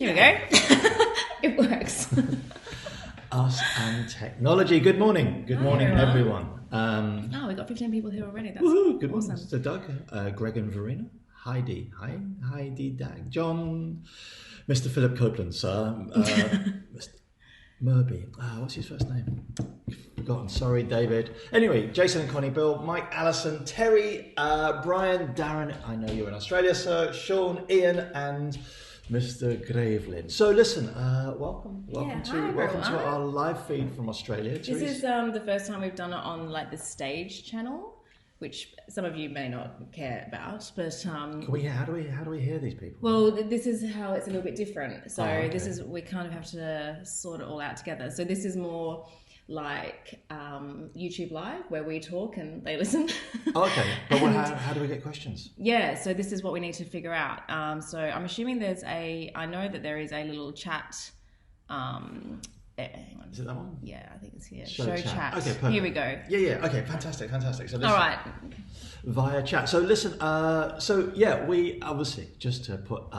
Here we go. It works. Us and technology. Good morning. Good morning, everyone. We've got 15 people here already. That's Good awesome. morning. So Doug, Greg and Verena, Heidi, Dag, John, Mr. Philip Copeland, sir, Mr. Murby. What's his first name? Forgotten. Sorry, David. Anyway, Jason and Connie, Bill, Mike, Alison, Terry, Brian, Darren. I know you're in Australia, sir. Sean, Ian, and Mr. Gravelin. So listen, welcome to our live feed from Australia. This is the first time we've done it on like the stage channel, which some of you may not care about, but how do we hear these people? Well, this is how it's a little bit different. So This is, we kind of have to sort it all out together. So this is more like YouTube Live, where we talk and they listen. Okay, but how do we get questions? Yeah, so this is what we need to figure out. So I'm assuming I know that there is a little chat. Hang on. Is it that one? Yeah, I think it's here. Show chat. Okay, perfect. Here we go. Yeah. Okay, fantastic. So listen, all right. Via chat. So listen. We obviously, just to put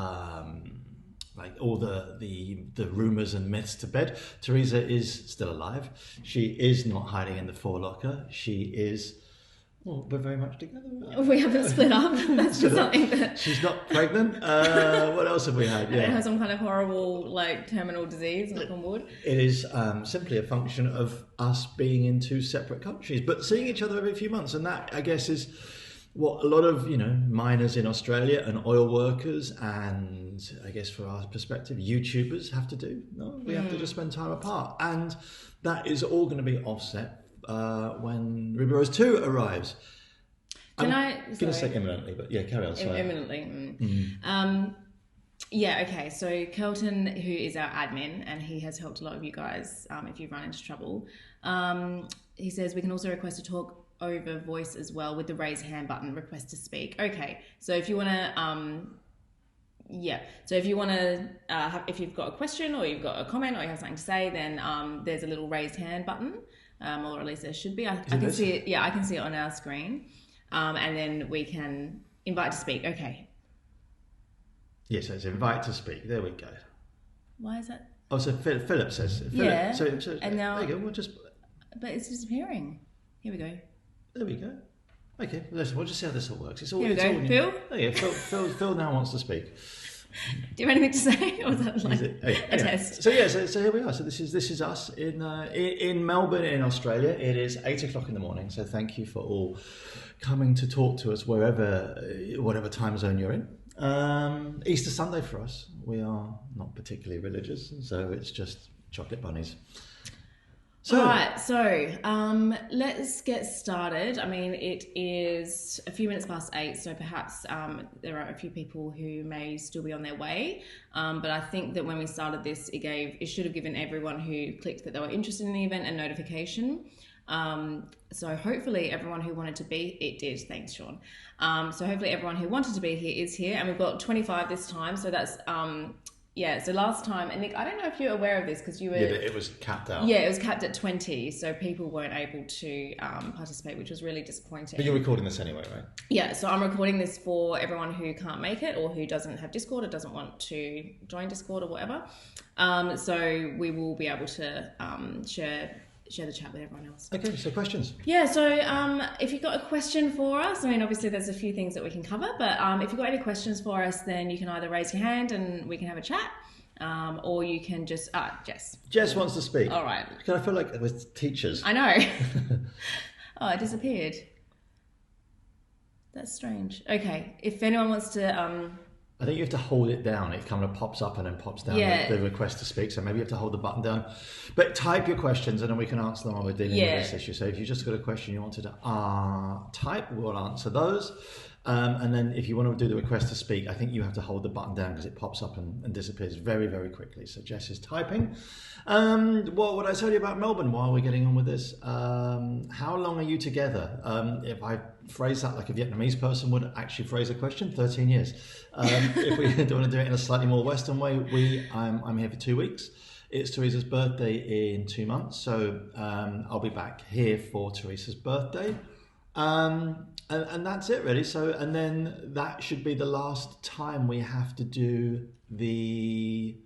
like all the rumors and myths to bed, Terysa is still alive. She is not hiding in the forelocker. She is. Well, we're very much together. We haven't split up. That's just something that... She's not pregnant. What else have we had? Yeah. Has some kind of horrible, like, terminal disease, knock on wood. It is simply a function of us being in two separate countries, but seeing each other every few months. And that, I guess, is what a lot of, miners in Australia and oil workers and, I guess, for our perspective, YouTubers have to do. No? We have to just spend time apart. And that is all going to be offset when Ruby Rose 2 arrives. I'm going to say imminently, but yeah, carry on. Sorry. Imminently. Okay. So Kelton, who is our admin, and he has helped a lot of you guys if you've run into trouble, he says we can also request to talk over voice as well with the raise hand button, request to speak. Okay, so if you want to... So if you want to, if you've got a question or you've got a comment or you have something to say, then there's a little raised hand button. Or at least there should be. I can see it. Yeah, I can see it on our screen, and then we can invite to speak. Okay. Yes, it's invite to speak. There we go. Why is that? Oh, so Philip says. Yeah. So and now there you go. But it's disappearing. Here we go. There we go. Okay, listen. We'll just see how this all works. Here we go. Phil. Oh yeah, Phil now wants to speak. Do you have anything to say, or was that like a test? So here we are. So this is us in Melbourne, in Australia. It is 8:00 in the morning. So thank you for all coming to talk to us whatever time zone you're in. Easter Sunday for us. We are not particularly religious, so it's just chocolate bunnies. All right, so let's get started. I mean, it is a few minutes past 8, so perhaps there are a few people who may still be on their way. But I think that when we started this, it should have given everyone who clicked that they were interested in the event a notification. So hopefully everyone who wanted to be, it did. Thanks, Sean. So hopefully everyone who wanted to be here is here, and we've got 25 this time. So that's so last time, and Nick, I don't know if you're aware of this because you were... Yeah, it was capped out. Yeah, it was capped at 20, so people weren't able to participate, which was really disappointing. But you're recording this anyway, right? Yeah, so I'm recording this for everyone who can't make it or who doesn't have Discord or doesn't want to join Discord or whatever. So we will be able to share the chat with everyone else. Okay, so questions. Yeah, so if you've got a question for us, I mean, obviously there's a few things that we can cover, but if you've got any questions for us, then you can either raise your hand and we can have a chat, or you can just... Jess. Jess wants to speak. All right. Because I feel like we're teachers. I know. Oh, it disappeared. That's strange. Okay, if anyone wants to... I think you have to hold it down. It kind of pops up and then pops down the request to speak. So maybe you have to hold the button down. But type your questions and then we can answer them while we're dealing with this issue. So if you just got a question you wanted to type, we'll answer those. And then if you want to do the request to speak, I think you have to hold the button down because it pops up and disappears very, very quickly. So Jess is typing. What would I tell you about Melbourne while we're getting on with this? How long are you together? If I phrase that like a Vietnamese person would actually phrase a question, 13 years. If we don't want to do it in a slightly more Western way, I'm here for 2 weeks. It's Terysa's birthday in 2 months, so I'll be back here for Terysa's birthday. And that's it really. So, and then that should be the last time we have to do the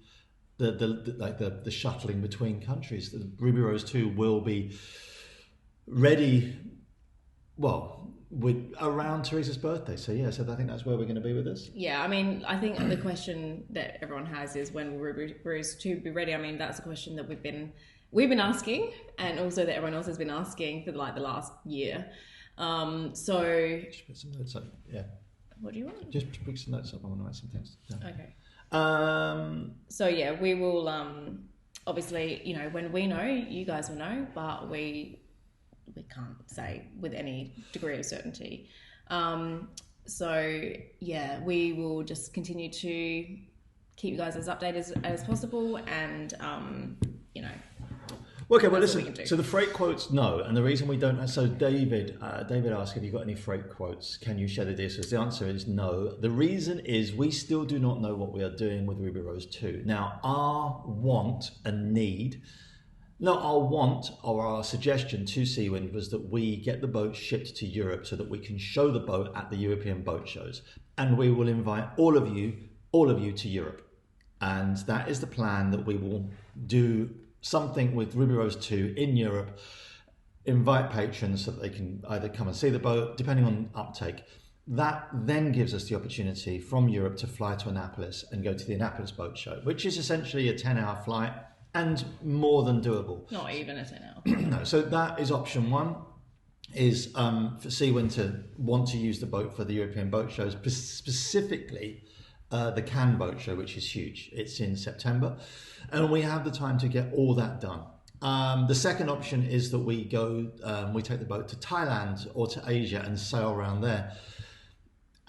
the shuttling between countries. The Ruby Rose 2 will be ready, well, with around Terysa's birthday. So I think that's where we're going to be with this. Yeah, I mean, I think the question that everyone has is when will Ruby Rose 2 be ready? I mean, that's a question that we've been asking, and also that everyone else has been asking for the last year. So just put some notes up. Yeah. What do you want? Just put some notes up. I want to write some things down. Okay. So yeah, we will obviously, when we know, you guys will know, but we can't say with any degree of certainty. So yeah, we will just continue to keep you guys as updated as possible, and Okay, well listen, so the freight quotes, no, and the reason we don't, so David asked, have you got any freight quotes, can you share the details? The answer is no. The reason is we still do not know what we are doing with Ruby Rose 2. Now, our want or our suggestion to Seawind was that we get the boat shipped to Europe so that we can show the boat at the European boat shows, and we will invite all of you to Europe. And that is the plan, that we will do something with Ruby Rose 2 in Europe, invite patrons so that they can either come and see the boat, depending on uptake. That then gives us the opportunity from Europe to fly to Annapolis and go to the Annapolis Boat Show, which is essentially a 10-hour flight and more than doable. Not even a 10-hour. No, so that is option one, is for Seawind to want to use the boat for the European boat shows, specifically the Cannes Boat Show, which is huge. It's in September, and we have the time to get all that done. The second option is that we go, we take the boat to Thailand or to Asia and sail around there.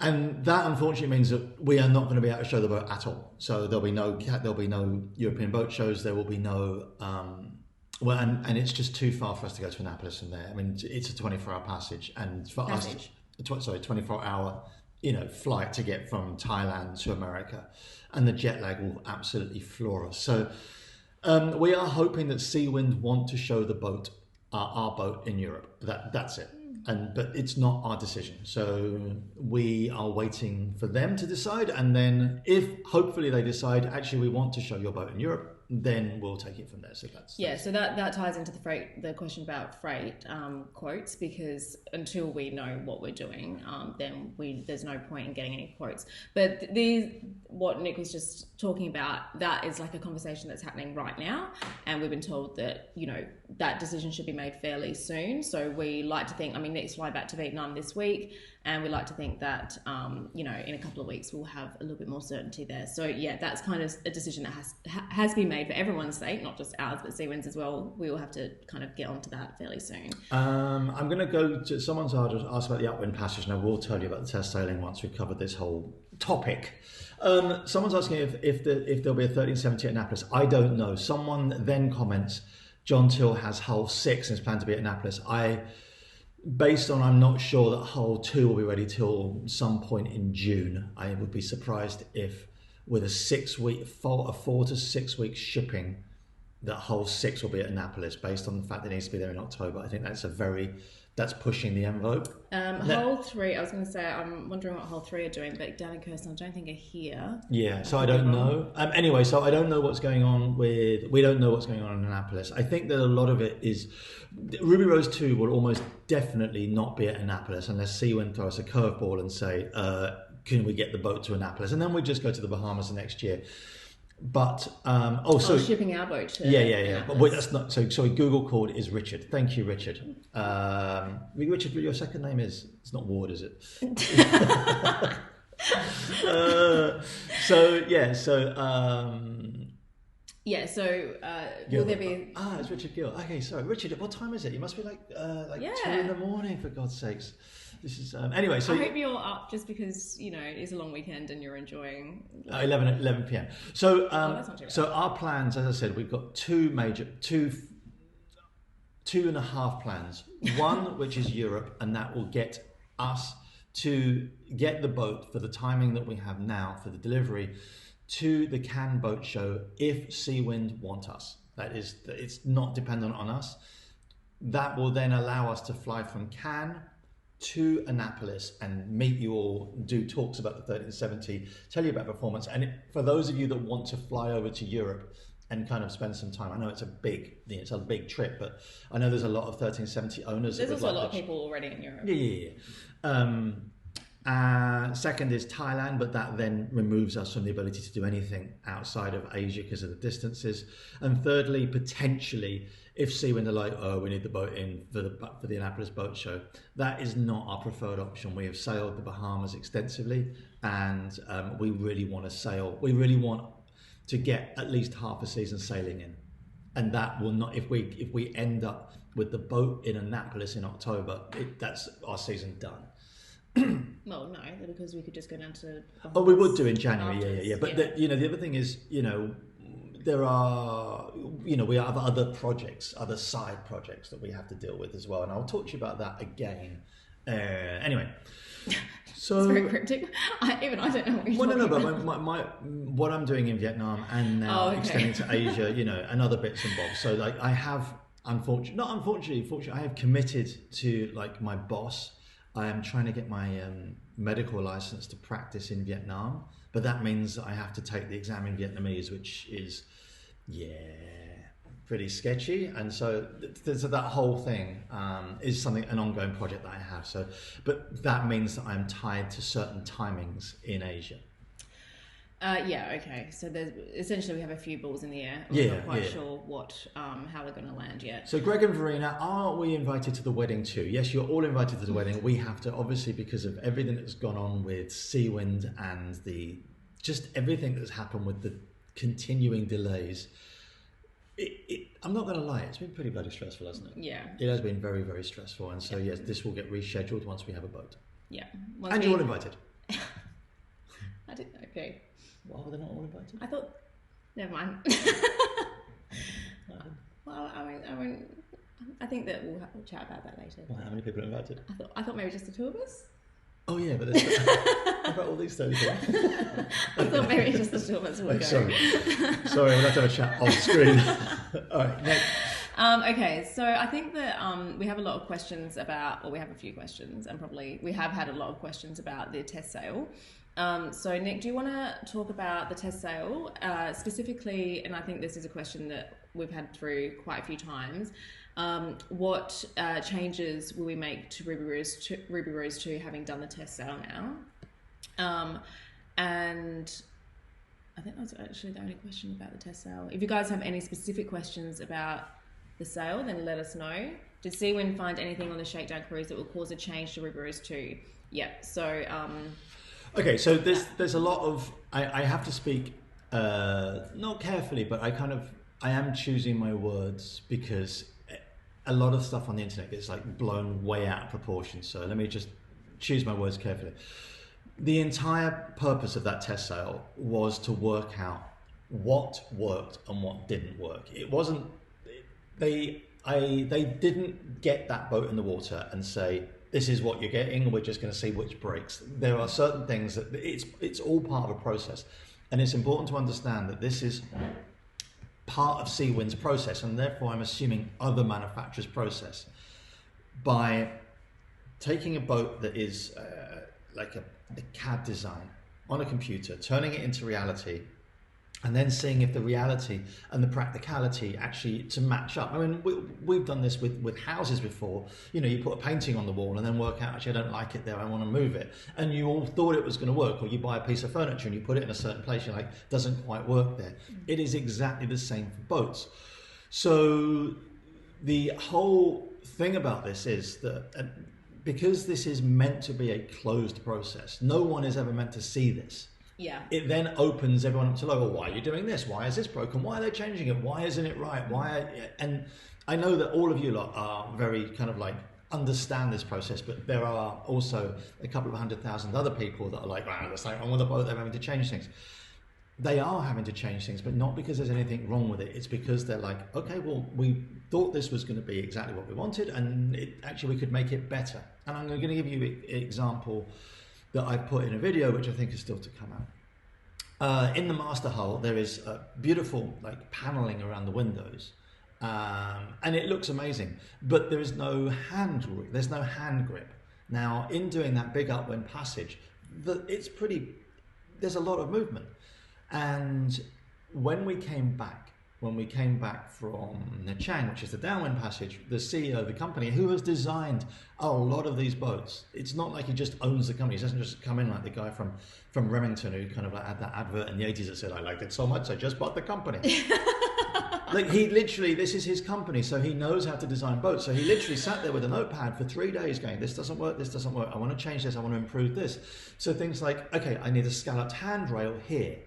And that unfortunately means that we are not going to be able to show the boat at all. So there'll be no European boat shows. There will be no, and it's just too far for us to go to Annapolis from there. I mean, it's a 24-hour passage, and for us, 24-hour, flight to get from Thailand to America, and the jet lag will absolutely floor us. So we are hoping that Seawind want to show the boat, our boat in Europe. That's it. But it's not our decision. So we are waiting for them to decide, and then if hopefully they decide actually we want to show your boat in Europe, then we'll take it from there. So so that ties into the question about freight quotes, because until we know what we're doing, then there's no point in getting any quotes. But what Nick was just talking about, that is like a conversation that's happening right now, and we've been told that that decision should be made fairly soon. So we like to think, Nick's fly back to Vietnam this week, and we like to think that in a couple of weeks we'll have a little bit more certainty there. So yeah, that's kind of a decision that has been made for everyone's sake, not just ours, but Seawind's as well. We will have to kind of get onto that fairly soon. I'm going to go to someone's asked about the upwind passage, and I will tell you about the test sailing once we've covered this whole topic. Someone's asking if there'll be a 1370 at Annapolis. I don't know. Someone then comments, John Till has hull 6 and is planned to be at Annapolis. I'm not sure that hull 2 will be ready till some point in June. I would be surprised if with a 4 to 6 week shipping, that hull 6 will be at Annapolis, based on the fact that it needs to be there in October. I think that's pushing the envelope. Hull 3, I was going to say, I'm wondering what hull 3 are doing, but Dan and Kirsten, I don't think are here. Yeah, so I don't know. Anyway, so I don't know what's going on we don't know what's going on in Annapolis. I think that a lot of it is, Ruby Rose 2 will almost definitely not be at Annapolis unless Seawind throw us a curveball and say, can we get the boat to Annapolis? And then we just go to the Bahamas the next year. But shipping our boat to Annapolis. But wait, that's not so. Sorry, Google called is Richard. Thank you, Richard. Richard, your second name it's not Ward, is it? Will there be? It's Richard Gill. Okay, sorry, Richard. What time is it? It must be like 2 in the morning, for God's sakes. This is anyway. So I hope you're up, just because it is a long weekend and you're enjoying 11 p.m. So that's not too bad. So our plans, as I said, we've got two and a half plans. One which is Europe, and that will get us to get the boat for the timing that we have now for the delivery to the Cannes Boat Show if Seawind want us. It's not dependent on us. That will then allow us to fly from Cannes to Annapolis and meet you all, do talks about the 1370, tell you about performance. And for those of you that want to fly over to Europe and kind of spend some time, I know it's a big trip, but I know there's a lot of 1370 owners. There's also a lot of people already in Europe. Second is Thailand, but that then removes us from the ability to do anything outside of Asia because of the distances. And thirdly, potentially, if Seawind are like, oh, we need the boat in for the Annapolis Boat Show, that is not our preferred option. We have sailed the Bahamas extensively, and we really want to sail. We really want to get at least half a season sailing in, and that will not. If we end up with the boat in Annapolis in October, that's our season done. Well, no, because we could just go down to Bahamas. Oh, we would do in January, yeah. But the other thing is, there are, we have other projects, other side projects that we have to deal with as well, and I'll talk to you about that again. Anyway, so it's very cryptic. I don't know what you're but what I'm doing in Vietnam and now extending to Asia, and other bits and bobs. So like I have, fortunately, I have committed to like my boss. I am trying to get my medical license to practice in Vietnam, but that means I have to take the exam in Vietnamese, which is, pretty sketchy. And so that whole thing is an ongoing project that I have. So, but that means that I'm tied to certain timings in Asia. Okay. So essentially we have a few balls in the air. We're not quite sure how they're going to land yet. So Greg and Verena, are we invited to the wedding too? Yes, you're all invited to the wedding. We have to, obviously, because of everything that's gone on with Seawind and just everything that's happened with the continuing delays. I'm not going to lie, it's been pretty bloody stressful, hasn't it? Yeah. It has been very, very stressful. And so, yes, this will get rescheduled once we have a boat. Yeah. And you're all invited. I didn't, okay. Why were they not all invited? I thought, never mind. Well, I think that we'll chat about that later. Well, how many people are invited? I thought maybe just the two of us. Oh yeah, but there's what about all these things. I thought maybe just the two of us would go. Sorry, we'll have to have a chat off screen. All right, next. Okay, so I think that we have a lot of questions we have a few questions, and probably we have had a lot of questions about the test sail. So Nick, do you want to talk about the test sail specifically? And I think this is a question that we've had through quite a few times. What changes will we make to Ruby Rose 2 having done the test sail now? And I think that's actually the only question about the test sail. If you guys have any specific questions about the sail, then let us know. Did Seawind find anything on the shakedown cruise that will cause a change to Ruby Rose 2? Yeah, so... Okay, so there's a lot of... I have to speak not carefully, but I am choosing my words because a lot of stuff on the internet gets like blown way out of proportion. So let me just choose my words carefully. The entire purpose of that test sail was to work out what worked and what didn't work. It wasn't... They didn't get that boat in the water and say, this is what you're getting, we're just going to see which breaks. There are certain things that it's all part of a process, and it's important to understand that this is part of Seawind's process, and therefore I'm assuming other manufacturers' process, by taking a boat that is like a CAD design on a computer, turning it into reality, and then seeing if the reality and the practicality actually to match up. I mean, we've done this with houses before. You put a painting on the wall and then work out, actually, I don't like it there, I want to move it. And you all thought it was going to work, or you buy a piece of furniture and you put it in a certain place, you're like, doesn't quite work there. It is exactly the same for boats. So the whole thing about this is that because this is meant to be a closed process, no one is ever meant to see this. Yeah. It then opens everyone up to like, well, why are you doing this? Why is this broken? Why are they changing it? Why isn't it right? And I know that all of you lot are very kind of like understand this process, but there are also a couple of 100,000 other people that are like, wow, there's something wrong with the boat, they're having to change things. They are having to change things, but not because there's anything wrong with it. It's because they're like, okay, well, we thought this was going to be exactly what we wanted, and actually we could make it better. And I'm going to give you an example that I put in a video, which I think is still to come out. In the master hull, there is a beautiful like paneling around the windows, and it looks amazing. But there is no hand grip. There's no hand grip. Now, in doing that big upwind passage, there's a lot of movement. And when we came back from Nechang, which is the downwind passage, the CEO of the company, who has designed a lot of these boats, it's not like he just owns the company. He doesn't just come in like the guy from Remington who kind of like had that advert in the 80s that said, I liked it so much, I just bought the company. Like he literally, this is his company, so he knows how to design boats. So he literally sat there with a notepad for 3 days going, this doesn't work, I want to change this, I want to improve this. So things like, okay, I need a scalloped handrail here.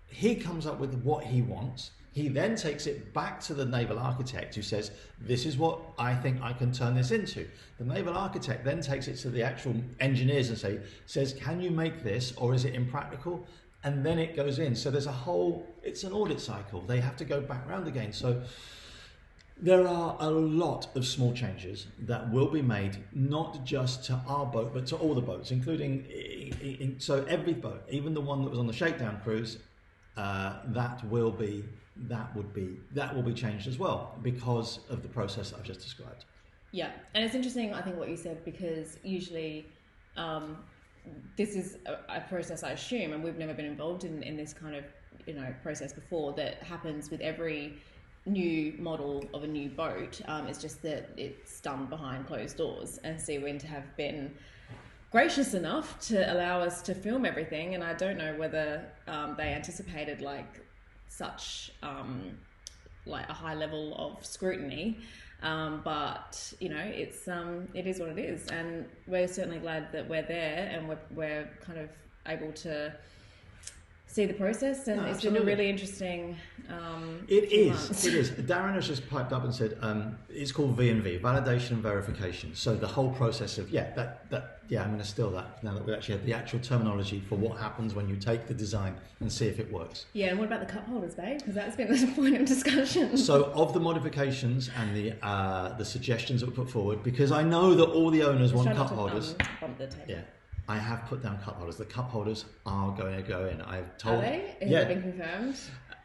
He comes up with what he wants. He then takes it back to the naval architect who says, this is what I think I can turn this into. The naval architect then takes it to the actual engineers and says, can you make this, or is it impractical? And then it goes in. So there's it's an audit cycle. They have to go back around again. So there are a lot of small changes that will be made, not just to our boat, but to all the boats, including, so every boat, even the one that was on the shakedown cruise, that will be changed as well because of the process that I've just described. Yeah, and it's interesting, I think, what you said, because usually this is a process, I assume, and we've never been involved in this kind of process before, that happens with every new model of a new boat. It's just that it's done behind closed doors, and Seawind have been gracious enough to allow us to film everything, and I don't know whether they anticipated such a high level of scrutiny, but it is what it is, and we're certainly glad that we're there and we're kind of able to see the process, and it's been a really interesting It is. Darren has just piped up and said it's called V&V, validation and verification. So the whole process of I'm going to steal that now that we actually have the actual terminology for what happens when you take the design and see if it works. Yeah, and what about the cup holders, babe? Because that's been the point of discussion. So of the modifications and the suggestions that were put forward, because I know that all the owners want cup holders. Bump the table. Yeah. I have put down cup holders. The cup holders are going to go in. I've told. Are they? Has it been confirmed?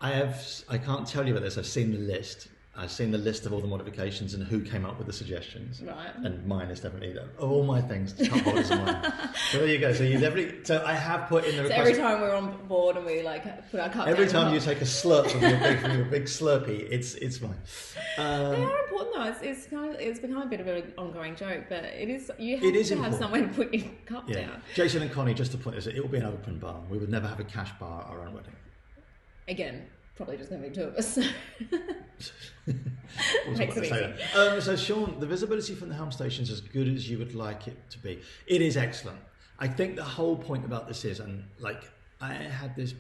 I can't tell you about this. I've seen the list. I've seen the list of all the modifications and who came up with the suggestions. Right. And mine is definitely that. Of all my things, cup holders are mine. So there you go. So I have put in the request. So every time we're on board and we put our cup every down. time you take a slurp from your big Slurpee, it's mine. They are important though. It's become a bit of an ongoing joke, but it is. You have to have somewhere to put your cup down. Jason and Connie, just to point this out, it will be an open bar. We would never have a cash bar at our own wedding. Again, probably just going to be two of us. Makes it easy. So Sean, the visibility from the helm station is as good as you would like it to be. It is excellent. I think the whole point about this is, and I had this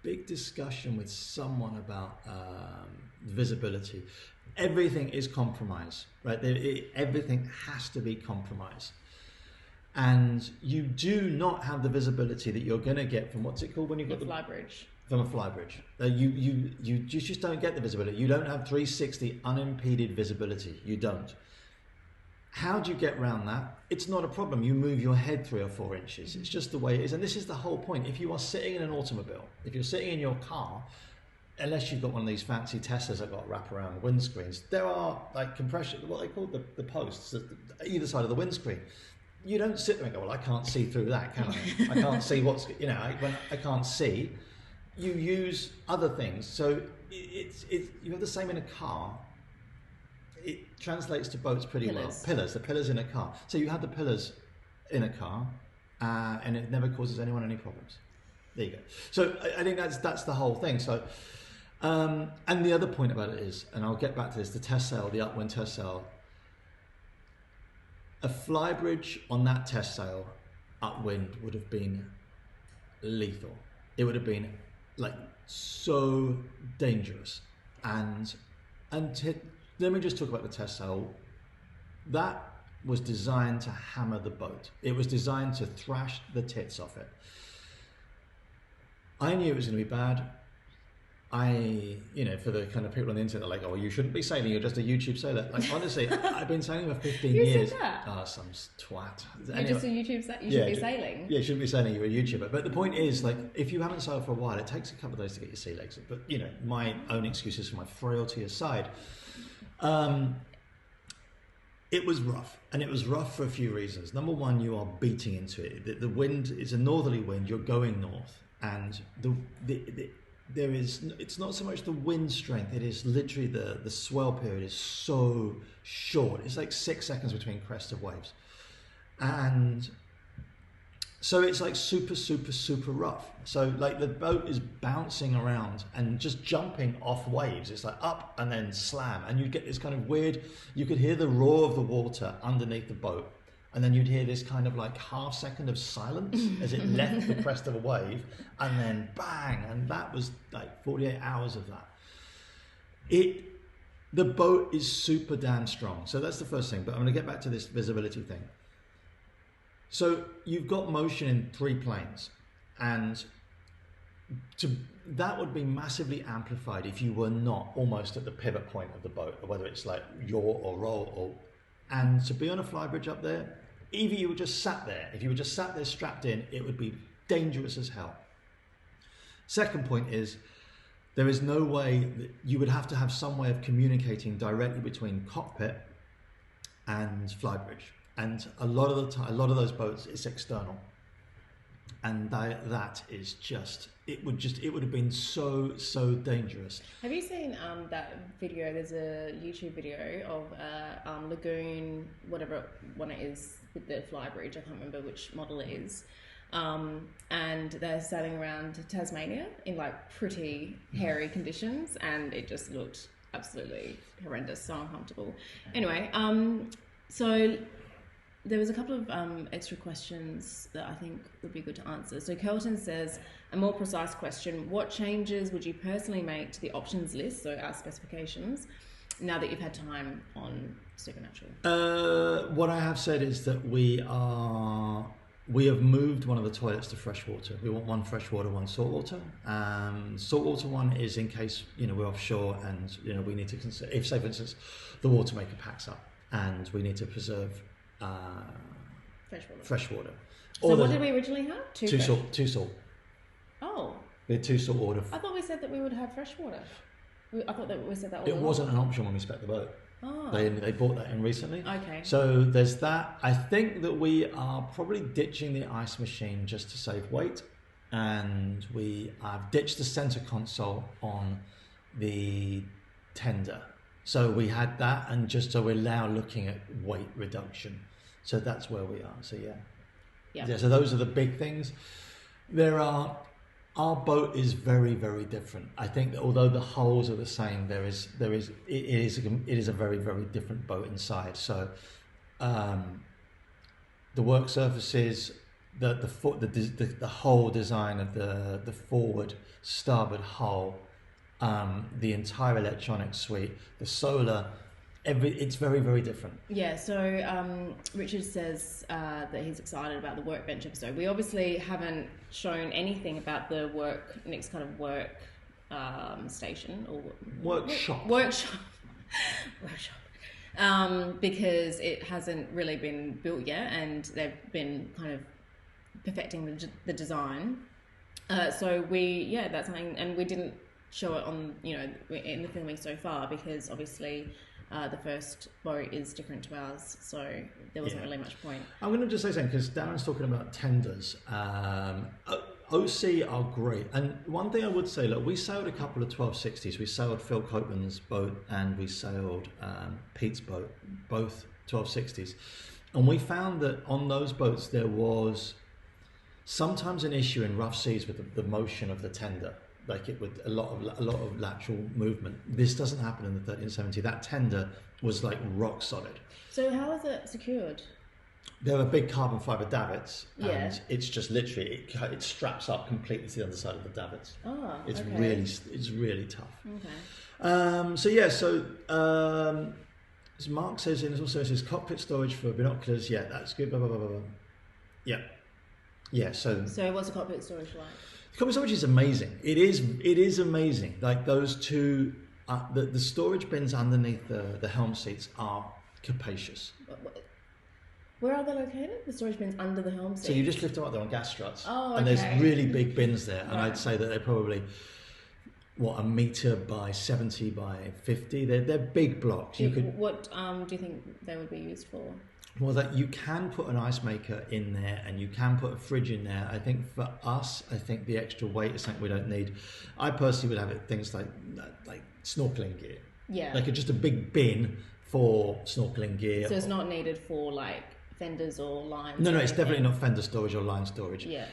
big discussion with someone about visibility. Everything is compromise, right? Everything has to be compromise. And you do not have the visibility that you're going to get from what's it called when you've got the flybridge. From a flybridge. You just don't get the visibility. You don't have 360 unimpeded visibility. You don't. How do you get around that? It's not a problem. You move your head 3 or 4 inches. It's just the way it is. And this is the whole point. If you are sitting in an automobile, if you're sitting in your car, unless you've got one of these fancy Teslas that got wraparound windscreens, there are compression, what they call the posts at either side of the windscreen. You don't sit there and go, well, I can't see through that, can I? I can't see when I can't see. You use other things. So it's you have the same in a car. It translates to boats pretty well. The pillars in a car. So you have the pillars in a car, and it never causes anyone any problems. There you go. So I think that's the whole thing. So, and the other point about it is, and I'll get back to this, the test sail, the upwind test sail. A flybridge on that test sail, upwind, would have been lethal. It would have been so dangerous. And let me just talk about the test sail. That was designed to hammer the boat. It was designed to thrash the tits off it. I knew it was going to be bad. For the kind of people on the internet, like, oh, you shouldn't be sailing, you're just a YouTube sailor. Honestly, I've been sailing for 15 years. You said that? Oh, some twat. You're just a YouTube sailor, you shouldn't be sailing. Yeah, you shouldn't be sailing, you're a YouTuber. But the point is, if you haven't sailed for a while, it takes a couple of days to get your sea legs. But, my own excuses for my frailty aside. It was rough, and it was rough for a few reasons. Number one, you are beating into it. The wind is a northerly wind. You're going north, and it's not so much the wind strength. It is literally the swell period is so short. It's like 6 seconds between crests of waves, and so it's like super, super, super rough. So like the boat is bouncing around and just jumping off waves. It's like up and then slam. And you'd get this kind of weird, you could hear the roar of the water underneath the boat. And then you'd hear this kind of like half second of silence as it left the crest of a wave. And then bang. And that was like 48 hours of that. The boat is super damn strong. So that's the first thing. But I'm going to get back to this visibility thing. So you've got motion in 3 planes, and that would be massively amplified if you were not almost at the pivot point of the boat, or whether it's like yaw or roll. And to be on a flybridge up there, either you were just sat there. If you were just sat there strapped in, it would be dangerous as hell. Second point is, there is no way that you would have to have some way of communicating directly between cockpit and flybridge. And a lot of the time, a lot of those boats, it's external, and that is just it would have been so dangerous. Have you seen that video? There's a YouTube video of lagoon, whatever one it is, with the flybridge. I can't remember which model it is. And they're sailing around Tasmania in like pretty hairy conditions, and it just looked absolutely horrendous, so uncomfortable. Anyway, so there was a couple of extra questions that I think would be good to answer. So Kelton says, a more precise question, what changes would you personally make to the options list, so our specifications, now that you've had time on Supernatural? What I have said is that we have moved one of the toilets to freshwater. We want one freshwater, one saltwater. Saltwater one is in case we're offshore and we need to consider, if say for instance the water maker packs up and we need to preserve freshwater. So what did we originally have? Two salt. Oh. We had 2 salt water. I thought we said that we would have freshwater. I thought that we said that all It along. wasn't an option when we spec the boat. Oh. They bought that in recently. Okay. So there's that. I think that we are probably ditching the ice machine just to save weight, and we have ditched the center console on the tender. So we had that, and just so we're now looking at weight reduction. So that's where we are. So yeah. So those are the big things. Our boat is very, very different. I think that although the hulls are the same, it is a very, very different boat inside. So the work surfaces, the whole design of the forward starboard hull, the entire electronic suite, the solar, it's very, very different. Yeah, so Richard says that he's excited about the workbench episode. We obviously haven't shown anything about the next kind of work station or workshop. Because it hasn't really been built yet, and they've been kind of perfecting the design. That's something, and we didn't show it on in the filming so far because obviously the first boat is different to ours, so there wasn't really much point. I'm going to just say something because Darren's talking about tenders. OC are great, and one thing I would say, look, we sailed a couple of 1260s. We sailed Phil Copeland's boat and we sailed Pete's boat, both 1260s, and we found that on those boats there was sometimes an issue in rough seas with the motion of the tender. Like it with a lot of lateral movement. This doesn't happen in the 1370. That tender was like rock solid. So how is it secured? There are big carbon fibre davits, and yeah. It's just literally it straps up completely to the other side of the davits. Oh, it's okay. really tough. Okay. So as Mark says, and it also says cockpit storage for binoculars. Yeah, that's good. Blah blah blah blah. Yeah. So what's the cockpit storage like? The cockpit storage is amazing. It is amazing. Like those two, the storage bins underneath the helm seats are capacious. Where are they located? The storage bins under the helm seat? So you just lift them up there on gas struts. Oh, okay. And there's really big bins there. And right. I'd say that they're probably a metre by 70 by 50. They're big blocks. What do you think they would be used for? Well, that you can put an ice maker in there and you can put a fridge in there. I think for us, the extra weight is something we don't need. I personally would have things like snorkeling gear. Yeah. Like just a big bin for snorkeling gear. So it's not needed for like fenders or lines? No, it's definitely not fender storage or line storage. Yeah.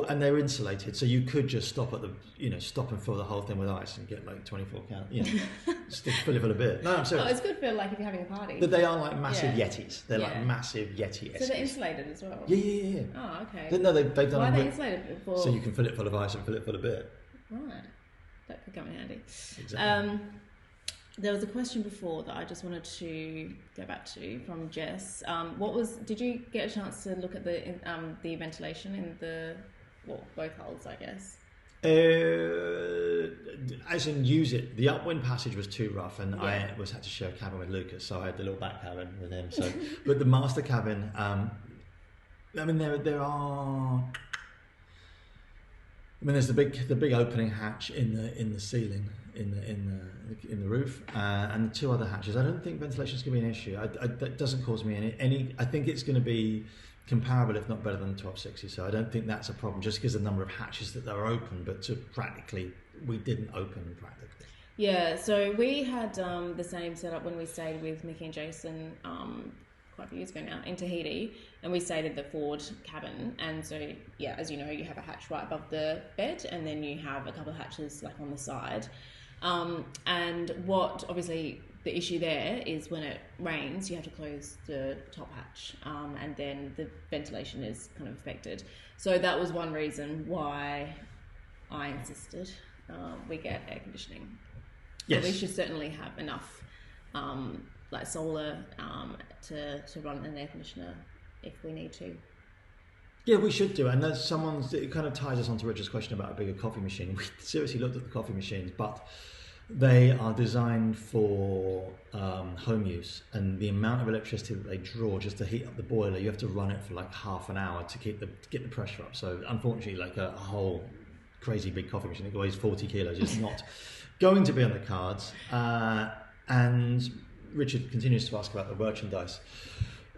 And they're insulated, so you could just stop at stop and fill the whole thing with ice and get like 24 count, stick fill it full a bit. No, I'm serious. Oh, it's good for like if you're having a party. But they are like massive Yetis. They're like massive Yeti Eskis. So they're insulated as well? Yeah. Oh, okay. No, they've done. Why are they insulated for? So you can fill it full of ice and fill it full of beer. Right. That could come in handy. Exactly. There was a question before that I just wanted to go back to from Jess. Did you get a chance to look at the ventilation in both hulls, I guess? As in use it. The upwind passage was too rough, and I had to share a cabin with Lucas, so I had the little back cabin with him. So, but the master cabin, there are. There's the big opening hatch in the ceiling, in the roof, and the two other hatches. I don't think ventilation is going to be an issue. That doesn't cause me any. I think it's going to be comparable, if not better, than the 1260. So I don't think that's a problem, just because of the number of hatches that are open. But we didn't open practically. Yeah. So we had the same setup when we stayed with Mickey and Jason quite a few years ago now in Tahiti, and we stayed at the forward cabin. And so as you know, you have a hatch right above the bed, and then you have a couple of hatches like on the side. And what obviously the issue there is when it rains, you have to close the top hatch, and then the ventilation is kind of affected. So that was one reason why I insisted we get air conditioning. Yes. But we should certainly have enough solar to run an air conditioner if we need to. Yeah, we should do. And it kind of ties us on to Richard's question about a bigger coffee machine. We seriously looked at the coffee machines, but they are designed for home use, and the amount of electricity that they draw just to heat up the boiler, you have to run it for like half an hour to get the pressure up. So unfortunately, like a whole crazy big coffee machine that weighs 40 kilos is not going to be on the cards. And Richard continues to ask about the merchandise.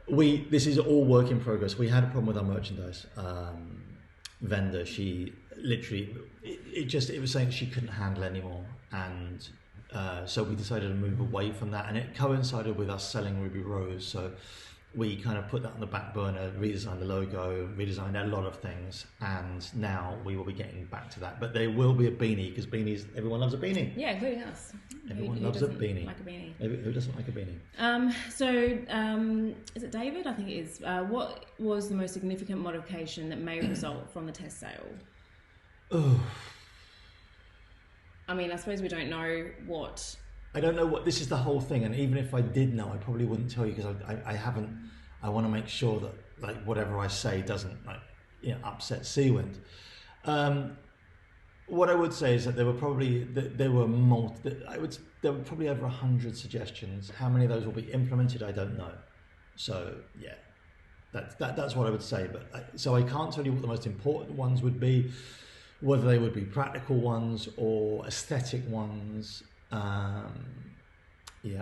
This is all work in progress. We had a problem with our merchandise vendor. She literally, it was saying she couldn't handle anymore, and so we decided to move away from that. And it coincided with us selling Ruby Rose, so we kind of put that on the back burner, redesigned the logo, redesigned a lot of things, and now we will be getting back to that. But there will be a beanie, because everyone loves a beanie. Yeah, including us. Everyone loves a beanie. Like a beanie. Who doesn't like a beanie? Is it David? I think it is. What was the most significant modification that may result from the test sale? Oh. I mean, I suppose we don't know what... I don't know what... This is the whole thing, and even if I did know, I probably wouldn't tell you, because I haven't... I want to make sure that like whatever I say doesn't upset Seawind. What I would say is that there were probably there were over 100 suggestions. How many of those will be implemented, I don't know. So yeah, that's what I would say. But so I can't tell you what the most important ones would be, whether they would be practical ones or aesthetic ones. Yeah,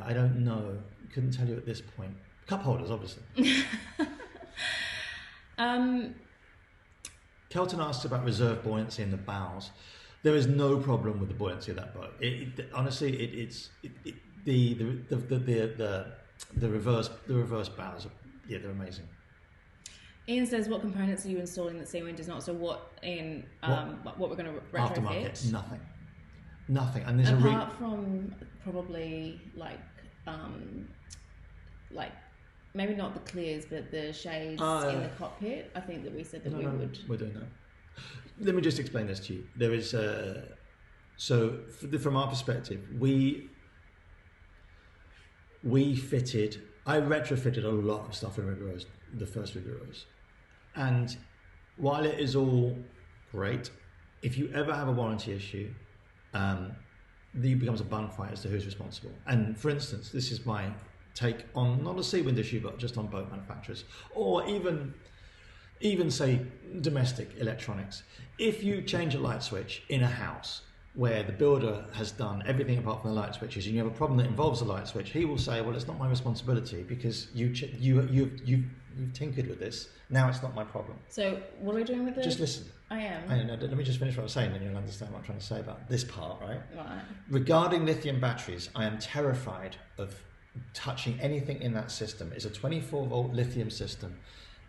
I don't know. Couldn't tell you at this point. Cup holders, obviously. Kelton asked about reserve buoyancy in the bows. There is no problem with the buoyancy of that boat. Honestly, the reverse bows. They're amazing. Ian says, "What components are you installing that Seawind does not?" So what we're going to retrofit? Aftermarket, nothing. And there's apart from probably like maybe not the clears, but the shades in the cockpit. I think that we said that we would. We're doing that. Let me just explain this to you. There is from our perspective, we fitted. I retrofitted a lot of stuff in Ruby Rose, the first Ruby Rose, and while it is great, if you ever have a warranty issue, it becomes a bun fight as to who's responsible. And for instance, this is my take on not a Seawind issue, but just on boat manufacturers, or even even say domestic electronics, if you change a light switch in a house where the builder has done everything apart from the light switches, and you have a problem that involves the light switch, he will say, well, it's not my responsibility because you've tinkered with this. Now it's not my problem. So what are we doing with this? Just listen. I am. Let me just finish what I'm saying, and you'll understand what I'm trying to say about this part, right? Right. Regarding lithium batteries, I am terrified of touching anything in that system. It's a 24-volt lithium system.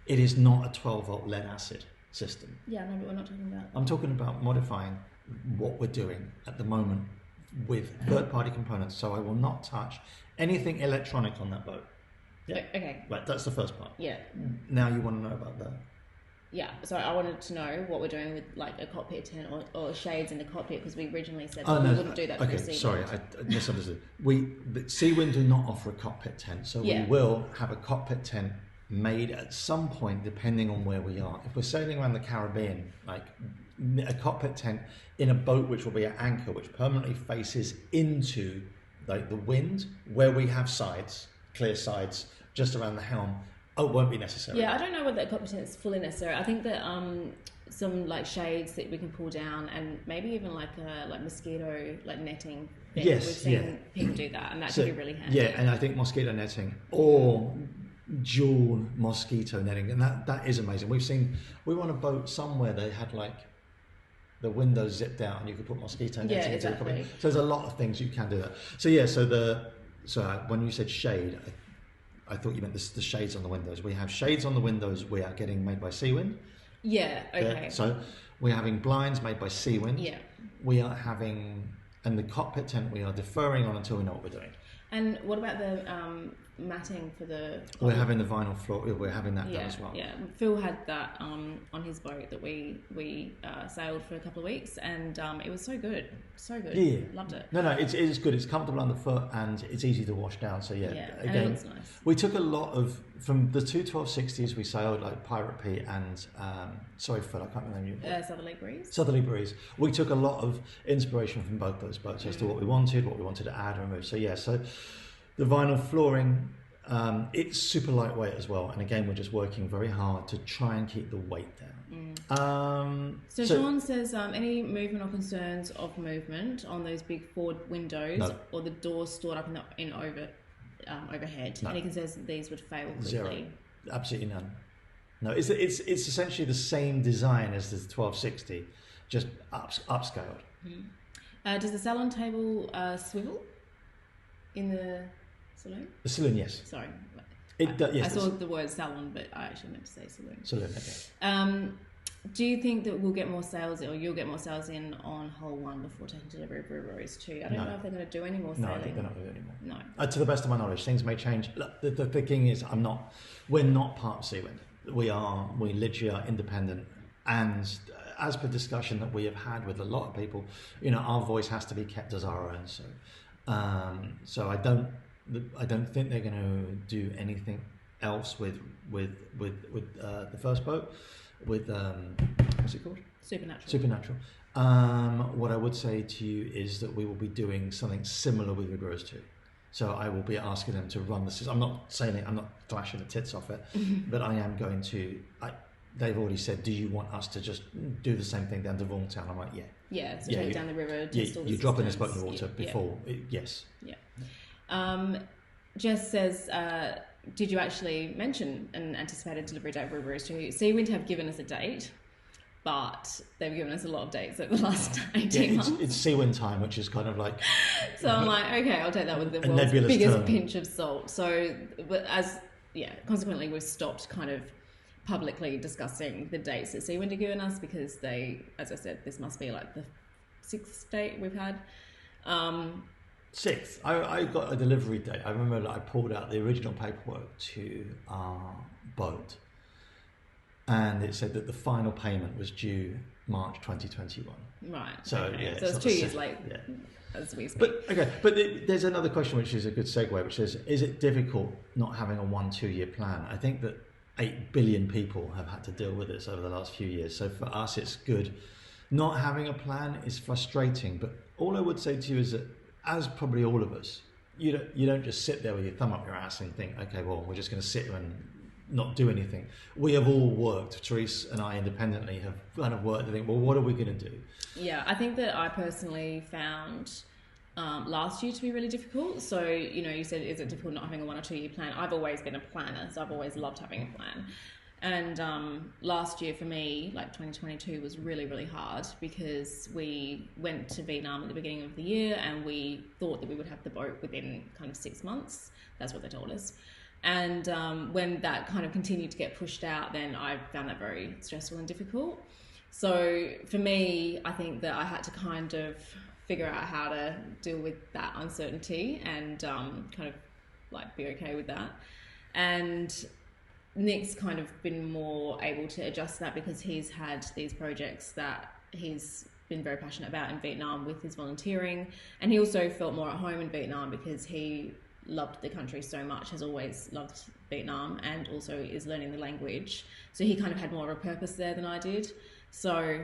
It is not a 12-volt lead acid system. Yeah, no, but we're not talking about... I'm talking about modifying what we're doing at the moment with third-party components, so I will not touch anything electronic on that boat. Yeah. Okay. Right, that's the first part. Yeah. Now you want to know about that. Yeah, so I wanted to know what we're doing with like a cockpit tent or shades in the cockpit, because we originally said we wouldn't do that. Okay, for sorry, I misunderstood. Seawind do not offer a cockpit tent, so we will have a cockpit tent made at some point, depending on where we are. If we're sailing around the Caribbean, like a cockpit tent in a boat which will be at anchor, which permanently faces into like the wind, where we have sides, clear sides, just around the helm. Oh, it won't be necessary. Yeah, I don't know whether that cockpit tent is fully necessary. I think that some like shades that we can pull down, and maybe even like mosquito like netting. Yes, we've seen people do that, and that could be really handy. Yeah, and I think mosquito netting or dual mosquito netting, and that is amazing. We were on a boat somewhere, they had like the windows zipped out and you could put mosquito netting into the cockpit. So there's a lot of things you can do that. So yeah, so when you said shade, I thought you meant the shades on the windows. We have shades on the windows we are getting made by Seawind. Yeah, okay. Yeah, so we're having blinds made by Seawind. Yeah. We are having, and the cockpit tent we are deferring on until we know what we're doing. And what about the matting for the... We're having the vinyl floor, we're having that done as well. Yeah, Phil had that on his boat that we sailed for a couple of weeks, and it was so good. So good. Yeah. Loved it. No, it is good. It's comfortable underfoot and it's easy to wash down. So yeah, again, and it looks nice. We took a lot of, from the two 1260s we sailed, like Pirate P and, sorry Phil, I can't remember you. Southerly Breeze. Southerly Breeze. We took a lot of inspiration from both those boats as to what we wanted to add and remove. So yeah, so the vinyl flooring, it's super lightweight as well. And again, we're just working very hard to try and keep the weight down. So Sean says, any movement or concerns of movement on those big forward windows or the doors stored up in overhead? No. Any concerns that these would fail quickly? Zero. Absolutely none. No, it's essentially the same design as the 1260, just upscaled. Does the salon table swivel in the saloon? The saloon, yes. Sorry. Yes, I saw the word salon, but I actually meant to say saloon. Saloon, okay. Do you think that we'll get more sales, or you'll get more sales in on Hull 1 before taking delivery of River Rose 2? I don't know if they're going to do any more sailing. No, I think they're not going to do any more. No. To the best of my knowledge, things may change. Look, the thing is, we're not part of Seawind. We literally are independent, and as per discussion that we have had with a lot of people, our voice has to be kept as our own. So I don't think they're going to do anything else with the first boat, with what's it called? Supernatural. What I would say to you is that we will be doing something similar with River Rose 2. So I will be asking them to run the system. I'm not saying it, I'm not flashing the tits off it, but I am going to. They've already said, do you want us to just do the same thing down to Vaughan? I'm like, yeah. Yeah, so take down the river. You're dropping this boat in the water before. Yes. Yeah. Jess says, did you actually mention an anticipated delivery date for River Rose 2? Seawind have given us a date, but they've given us a lot of dates over the last 18 months. It's Seawind time, which is kind of like... So I'm like, okay, I'll take that with the world's biggest pinch of salt. So, consequently, we've stopped kind of publicly discussing the dates that Seawind have given us, because they, as I said, this must be like the 6th date we've had. 6th. I got a delivery date. I remember that I pulled out the original paperwork to our boat, and it said that the final payment was due March 2021. Right. So okay. So it's 2 years late. Yeah. As we speak. But there's another question which is a good segue, which is it difficult not having a 1-2 year plan? I think that 8 billion people have had to deal with this over the last few years. So for us, it's good. Not having a plan is frustrating. But all I would say to you is that, as probably all of us, you don't just sit there with your thumb up your ass and think, okay, well, we're just going to sit here and not do anything. We have all worked, Terysa and I independently have kind of worked to think, well, what are we going to do? Yeah, I think that I personally found last year to be really difficult. So, you said, is it difficult not having a 1 or 2 year plan? I've always been a planner, so I've always loved having a plan. And last year for me, like 2022, was really, really hard because we went to Vietnam at the beginning of the year and we thought that we would have the boat within kind of 6 months. That's what they told us. And when that kind of continued to get pushed out, then I found that very stressful and difficult. So for me, I think that I had to kind of figure out how to deal with that uncertainty and kind of like be okay with that. And Nick's kind of been more able to adjust to that because he's had these projects that he's been very passionate about in Vietnam with his volunteering, and he also felt more at home in Vietnam because he loved the country so much, has always loved Vietnam, and also is learning the language, so he kind of had more of a purpose there than I did. So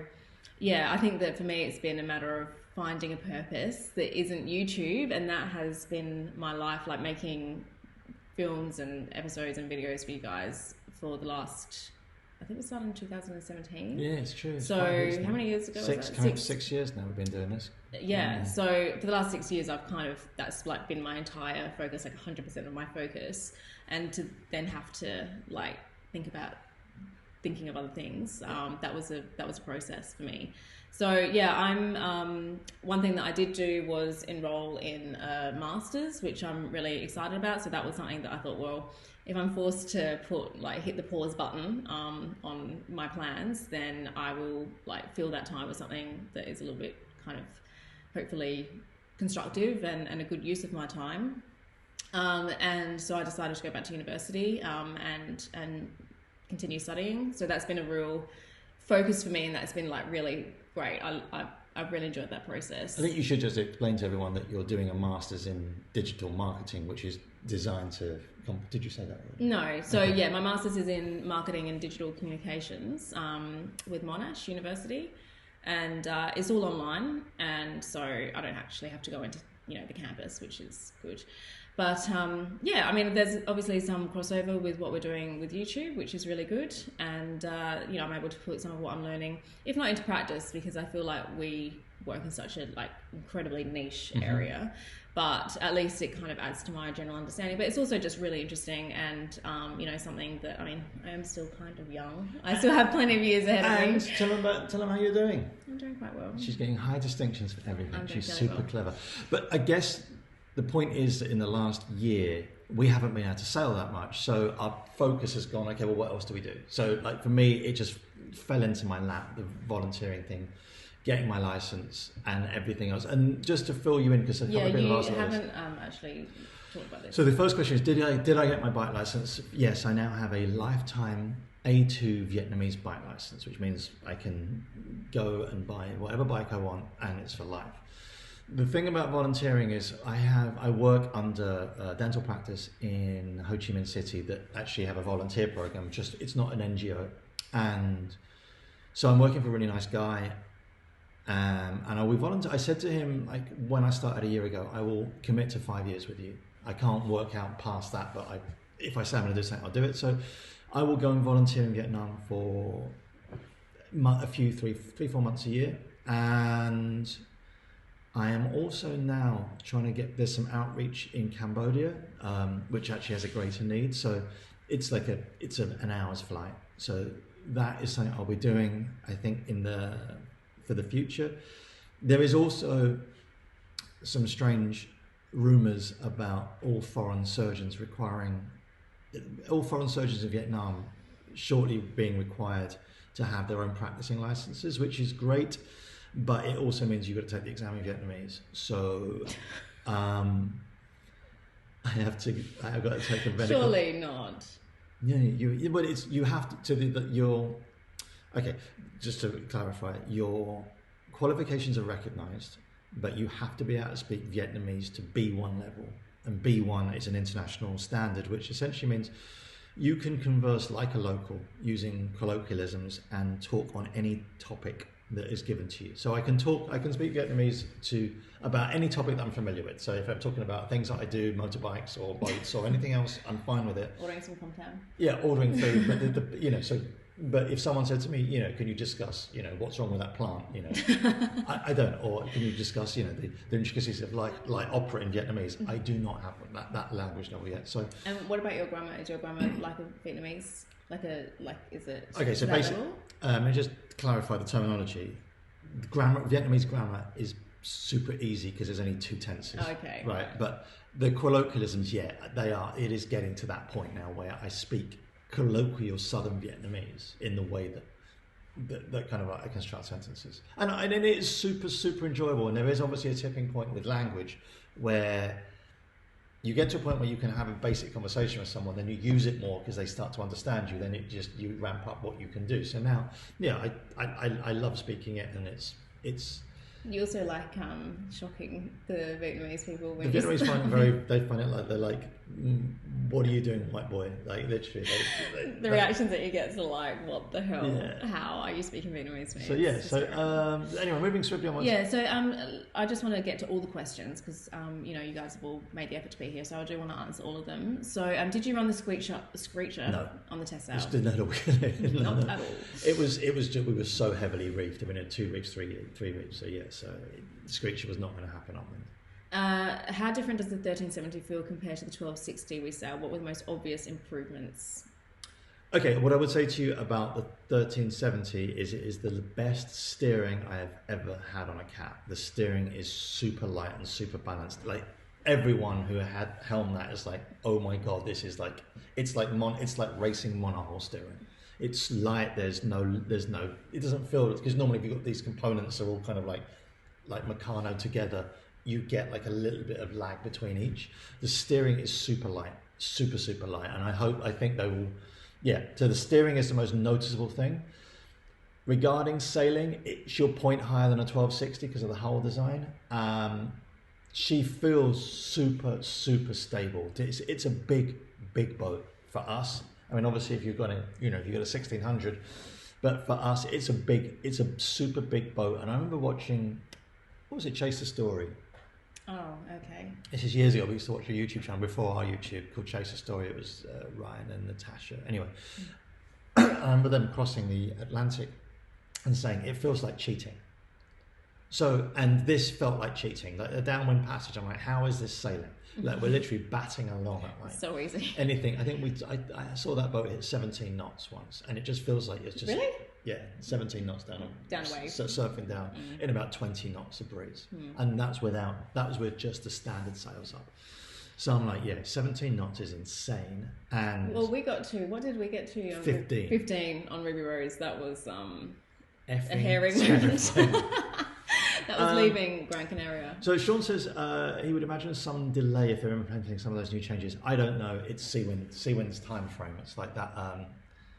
yeah, I think that for me it's been a matter of finding a purpose that isn't YouTube, and that has been my life, like making films and episodes and videos for you guys for the last, I think we started in 2017. Yeah, it's true. It's so how many years ago was that? 6 years now we've been doing this. Yeah, so for the last 6 years I've kind of, that's like been my entire focus, like 100% of my focus, and to then have to like thinking of other things, that was a process for me. So yeah, I'm one thing that I did do was enroll in a master's, which I'm really excited about. So that was something that I thought, well, if I'm forced to hit the pause button on my plans, then I will like fill that time with something that is a little bit kind of hopefully constructive and a good use of my time. And so I decided to go back to university and continue studying. So that's been a real focus for me, and that's been like really great. I've really enjoyed that process. I think you should just explain to everyone that you're doing a master's in digital marketing, which is designed to... Did you say that? No. So okay. Yeah, my master's is in marketing and digital communications with Monash University, and it's all online, and so I don't actually have to go into the campus, which is good. But yeah, I mean, there's obviously some crossover with what we're doing with YouTube, which is really good. And, I'm able to put some of what I'm learning, if not into practice, because I feel like we work in such a incredibly niche area, but at least it kind of adds to my general understanding. But it's also just really interesting and, something that, I mean, I am still kind of young. I still have plenty of years ahead of me. And tell them how you're doing. I'm doing quite well. She's getting high distinctions for everything. She's super clever. But I guess... the point is that in the last year, we haven't been able to sail that much. So our focus has gone, okay, well, what else do we do? So like for me, it just fell into my lap, the volunteering thing, getting my license and everything else. And just to fill you in, because you haven't actually talked about this. So the first question is, did I get my bike license? Yes, I now have a lifetime A2 Vietnamese bike license, which means I can go and buy whatever bike I want, and it's for life. The thing about volunteering is I work under dental practice in Ho Chi Minh City that actually have a volunteer program. It's not an NGO, and so I'm working for a really nice guy, and we volunteer. I said to him, like when I started a year ago, I will commit to 5 years with you. I can't work out past that, but if I say I'm going to do something, I'll do it. So I will go and volunteer in Vietnam for a few 3-4 months a year, and I am also now trying to there's some outreach in Cambodia, which actually has a greater need. So it's an hour's flight. So that is something I'll be doing, I think, for the future. There is also some strange rumours about all foreign surgeons in Vietnam shortly being required to have their own practicing licenses, which is great. But it also means you've got to take the exam in Vietnamese. So I've got to take a medical... Surely not. Yeah, you have to okay, just to clarify, your qualifications are recognised, but you have to be able to speak Vietnamese to B1 level. And B1 is an international standard, which essentially means you can converse like a local using colloquialisms and talk on any topic that is given to you. So I can speak Vietnamese about any topic that I'm familiar with. So if I'm talking about things that I do, motorbikes or boats or anything else, I'm fine with it. Ordering some compound. Yeah, ordering food. But but if someone said to me, can you discuss, what's wrong with that plant? I don't. Or can you discuss, the intricacies of like opera in Vietnamese? I do not have that language level yet. So. And what about your grammar? Is your grammar like a Vietnamese? Is it? Okay, so basically, let me just clarify the terminology. Vietnamese grammar is super easy because there's only 2 tenses. Okay. Right, but the colloquialisms, it is getting to that point now where I speak colloquial Southern Vietnamese in the way that kind of I construct sentences, and it is super, super enjoyable. And there is obviously a tipping point with language where you get to a point where you can have a basic conversation with someone, then you use it more because they start to understand you. Then you ramp up what you can do. So now, I love speaking it, and it's. You also like shocking the Vietnamese people. The Vietnamese find it they find it like they're like, what are you doing, white boy? Like literally. The reactions that you get are like, what the hell? Yeah. How are you speaking Vietnamese to me? So anyway, moving swiftly on. Yeah, so I just want to get to all the questions because you guys have all made the effort to be here, so I do want to answer all of them. So did you run the screecher on the test out? Not at all. Not at all. It was just we were so heavily reefed. I mean, in 2 weeks, 3 weeks. So yeah. So screecher was not going to happen upwind. How different does the 1370 feel compared to the 1260 we sailed? What were the most obvious improvements? Okay, what I would say to you about the 1370 is it is the best steering I have ever had on a cat. The steering is super light and super balanced. Like everyone who had helmed that is like, oh my god, this is like it's like racing monohull steering. It's light. There's no. It doesn't feel because normally if you've got these components are all kind of like Meccano together, you get like a little bit of lag between each. The steering is super light, super light, and I think they will. Yeah. So the steering is the most noticeable thing. Regarding sailing, she'll point higher than a 1260 because of the hull design. She feels super stable. It's a big boat for us. I mean, obviously, if you've got a 1600, but for us, it's a super big boat. And I remember watching, what was it, Chase the Story? Oh, okay. This is years ago. We used to watch a YouTube channel before our YouTube called Chase the Story. It was Ryan and Natasha. Anyway, I remember them crossing the Atlantic and saying it feels like cheating. So, and this felt like cheating. Like a downwind passage, I'm like, how is this sailing? Like we're literally batting along at like so easy. Anything. I think I saw that boat hit 17 knots once, and it just feels like it's just really 17 knots down wave, surfing down in about 20 knots of breeze, and that was with just the standard sails up. So I'm like, 17 knots is insane. And well, what did we get to? 15 on Ruby Rose. That was a herring moment. That was leaving Gran Canaria. So Sean says he would imagine some delay if they're implementing some of those new changes. I don't know. It's Seawind's time frame. It's like that.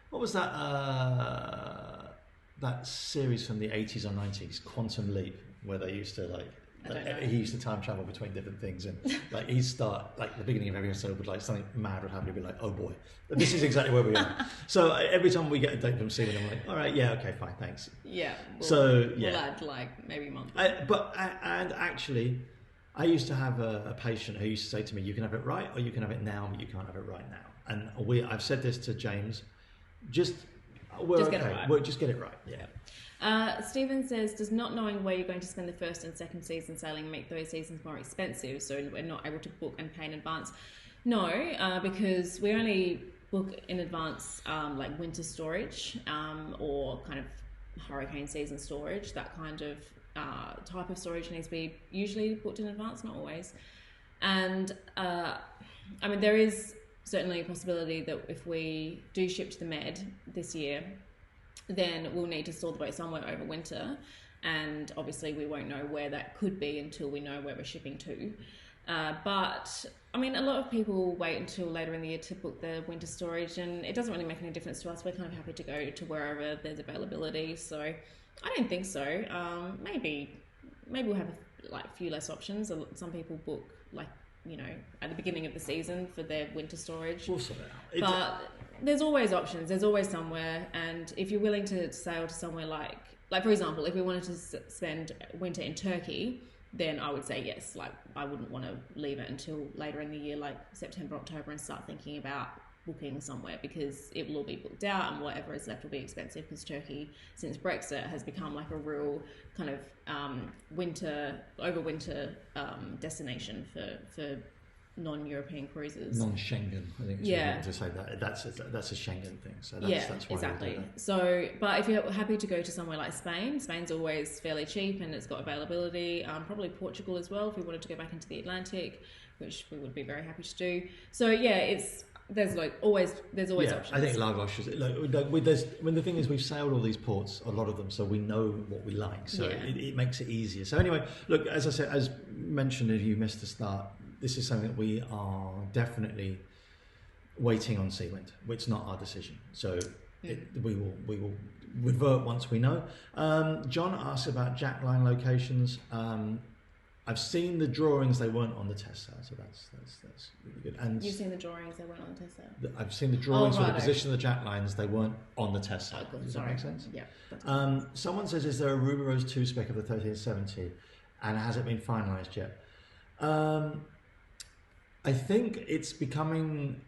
What was that? That series from the 80s or 90s, Quantum Leap, where they used to he used to time travel between different things, and like he'd start like the beginning of every episode would like something mad would happen. He'd be like, "Oh boy, this is exactly where we are." So every time we get a date from Seawind, I'm like, "All right, yeah, okay, fine, thanks." Yeah. We'll add like maybe a month. And actually, I used to have a patient who used to say to me, "You can have it right, or you can have it now, but you can't have it right now." And I've said this to James, just get it right. We'll just get it right. Yeah. Stephen says, does not knowing where you're going to spend the first and second season sailing make those seasons more expensive, so we're not able to book and pay in advance? No, because we only book in advance like winter storage or kind of hurricane season storage. That kind of type of storage needs to be usually booked in advance, not always. And I mean, there is certainly a possibility that if we do ship to the Med this year, then we'll need to store the boat somewhere over winter, and obviously we won't know where that could be until we know where we're shipping to. But I mean, a lot of people wait until later in the year to book their winter storage, and it doesn't really make any difference to us. We're kind of happy to go to wherever there's availability, so I don't think so. Maybe we'll have a few less options. Some people book at the beginning of the season for their winter storage. We'll sort it out. But there's always options. There's always somewhere, and if you're willing to sail to somewhere like like for example, if we wanted to spend winter in Turkey, then I would say yes. Like I wouldn't want to leave it until later in the year, like September, October, and start thinking about booking somewhere, because it will all be booked out and whatever is left will be expensive, because Turkey, since Brexit, has become like a real kind of winter destination for non-European cruises. Non-Schengen, I think it's important to say that. That's a Schengen thing. So that's why exactly. So, but if you're happy to go to somewhere like Spain, Spain's always fairly cheap and it's got availability. Probably Portugal as well, if we wanted to go back into the Atlantic, which we would be very happy to do. So yeah, there's always options. I think Lagos is when the thing is, we've sailed all these ports, a lot of them, so we know what we like. So it makes it easier. So anyway, look, as I said, as mentioned, if you missed the start, this is something that we are definitely waiting on Seawind. It's not our decision. So we will revert once we know. John asked about jackline locations. I've seen the drawings; they weren't on the test cell, so that's really good. And you've seen the drawings; they weren't on the test cell. I've seen the drawings for the position of the jacklines; they weren't on the test cell. Oh, Does that make sense? Yeah. Someone says, "Is there a Ruby Rose 2 spec of the 1370, and has it been finalised yet?" I think it's becoming.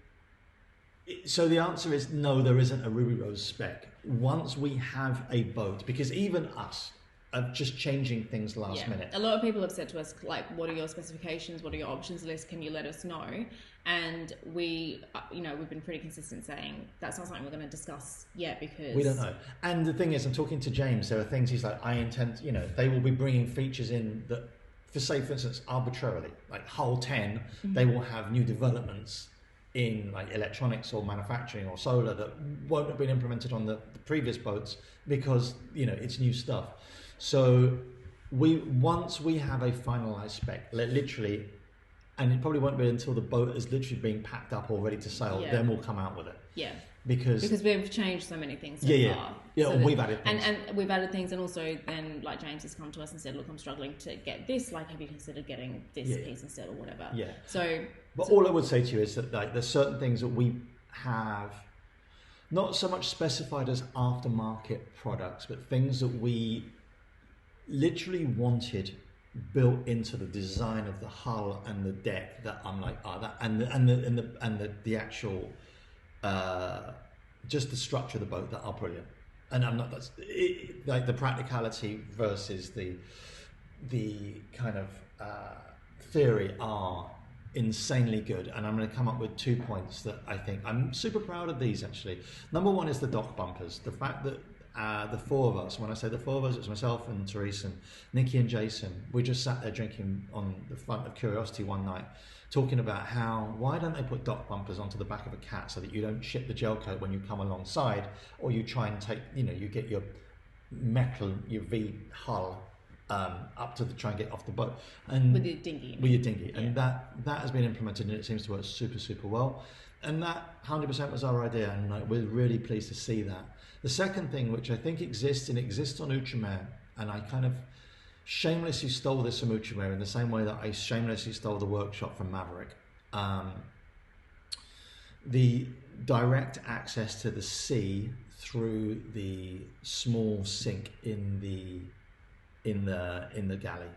So the answer is no. There isn't a Ruby Rose spec. Once we have a boat, because even us are just changing things last minute. A lot of people have said to us, like, what are your specifications? What are your options list? Can you let us know? And we've been pretty consistent saying that's not something we're going to discuss yet, because we don't know. And the thing is, I'm talking to James. There are things he's like, I intend, they will be bringing features in that, for instance, arbitrarily, like Hull 10, they will have new developments in like electronics or manufacturing or solar that won't have been implemented on the previous boats, because it's new stuff. So once we have a finalized spec, literally, and it probably won't be until the boat is literally being packed up or ready to sail, then we'll come out with it. Yeah. Because we've changed so many things so far. Yeah, so we've added things. And we've added things, and also then like James has come to us and said, look, I'm struggling to get this, like have you considered getting this piece instead or whatever? Yeah. But all I would say to you is that like there's certain things that we have not so much specified as aftermarket products, but things that we literally wanted built into the design of the hull and the deck, that I'm like, the actual just the structure of the boat that are brilliant. And I'm not like the practicality versus the kind of theory are insanely good. And I'm going to come up with 2 points that I think I'm super proud of these actually. Number one is the dock bumpers. The fact that the four of us, when I say the four of us, it's myself and Terysa and Nikki and Jason, we just sat there drinking on the front of Curiosity one night, talking about why don't they put dock bumpers onto the back of a cat so that you don't ship the gel coat when you come alongside, or you try and take, you get your metal, your V hull up to try and get off the boat. And with your dinghy. Yeah. And that has been implemented, and it seems to work super, super well. And that 100% was our idea, and we're really pleased to see that. The second thing, which I think exists on Outremer, and I kind of shamelessly stole this from Outremer in the same way that I shamelessly stole the workshop from Maverick. The direct access to the sea through the small sink in the galley.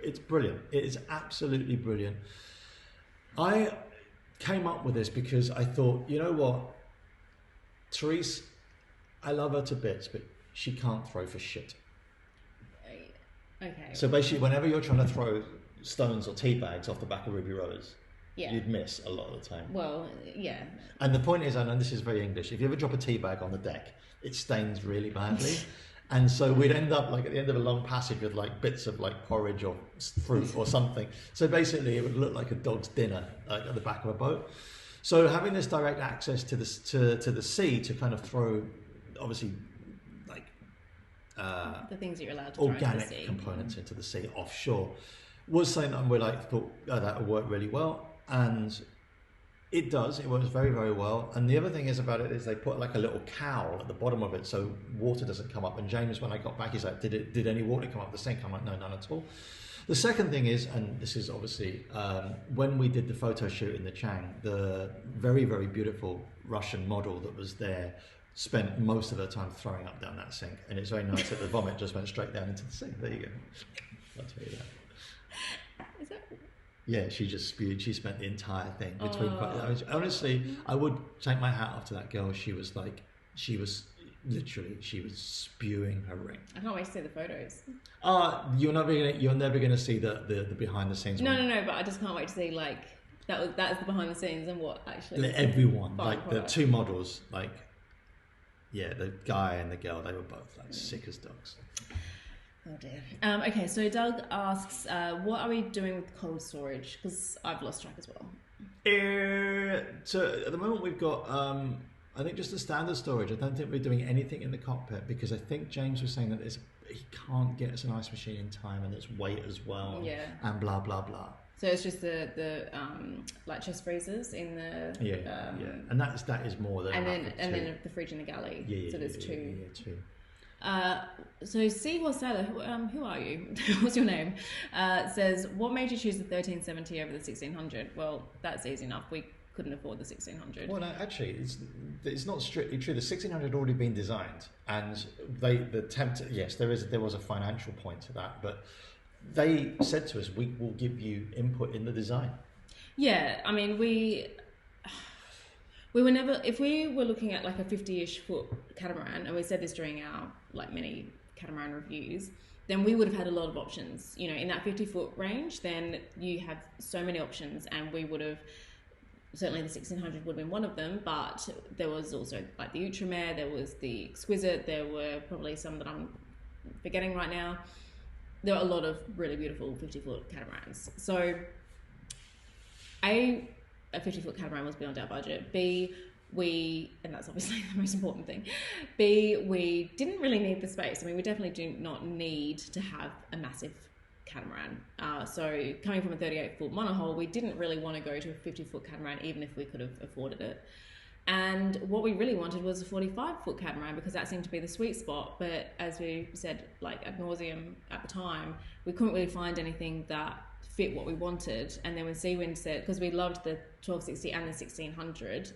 It's brilliant. It is absolutely brilliant. I came up with this because I thought, you know what, Terysa, I love her to bits, but she can't throw for shit. Okay. So basically, whenever you're trying to throw stones or tea bags off the back of Ruby Rose, you'd miss a lot of the time. Well, yeah. And the point is, I know this is very English, if you ever drop a tea bag on the deck, it stains really badly. And so we'd end up like at the end of a long passage with like bits of like porridge or fruit or something. So basically it would look like a dog's dinner at the back of a boat. So having this direct access to the sea to kind of throw, obviously, like the things that you're allowed to organic throw into the sea. Components into the sea offshore was something that we thought that would work really well, and it does. It works very, very well. And the other thing is about it is they put like a little cowl at the bottom of it so water doesn't come up. And James, when I got back, he's like, did any water come up the sink? I'm like, no, none at all. The second thing is, and this is obviously, when we did the photo shoot in the Chang, the very, very beautiful Russian model that was there spent most of her time throwing up down that sink, and it's very nice that the vomit just went straight down into the sink. There you go. I'll tell you that. Is that? Yeah, she just spewed. She spent the entire thing between. Honestly, I would take my hat off to that girl. She was literally spewing her ring. I can't wait to see the photos. You're never gonna see the behind the scenes. No, but I just can't wait to see like that's the behind the scenes and what actually. Everyone, like the two models, like the guy and the girl, they were both like sick as dogs. Oh dear. Okay, so Doug asks, what are we doing with cold storage? Because I've lost track as well. So at the moment we've got, I think just the standard storage. I don't think we're doing anything in the cockpit because I think James was saying that he can't get us an ice machine in time and it's weight as well. Yeah. And blah blah blah. So it's just the like chest freezers in the and that is more than then the fridge in the galley. So there's two. Yeah, two. So Seahorse Sailor, who are you? What's your name? Says, what made you choose the 1370 over the 1600? Well, that's easy enough. We couldn't afford the 1600. Well, no, actually, it's not strictly true. The 1600 had already been designed, and there was a financial point to that, but they said to us, we will give you input in the design. Yeah, I mean, we were never, if we were looking at like a 50-ish foot catamaran, and we said this during our like mini catamaran reviews, then we would have had a lot of options. You know, in that 50-foot range, then you have so many options, and we would have, certainly the 1600 would have been one of them, but there was also like the Ultramare, there was the Exquisite, there were probably some that I'm forgetting right now. There are a lot of really beautiful 50-foot catamarans. So a 50-foot catamaran was beyond our budget. B, and that's obviously the most important thing. B, we didn't really need the space. I mean, we definitely do not need to have a massive catamaran. So coming from a 38-foot monohull, we didn't really want to go to a 50-foot catamaran, even if we could have afforded it. And what we really wanted was a 45-foot catamaran because that seemed to be the sweet spot. But as we said, like ad nauseum at the time, we couldn't really find anything that fit what we wanted. And then when Seawind said, because we loved the 1260 and the 1600,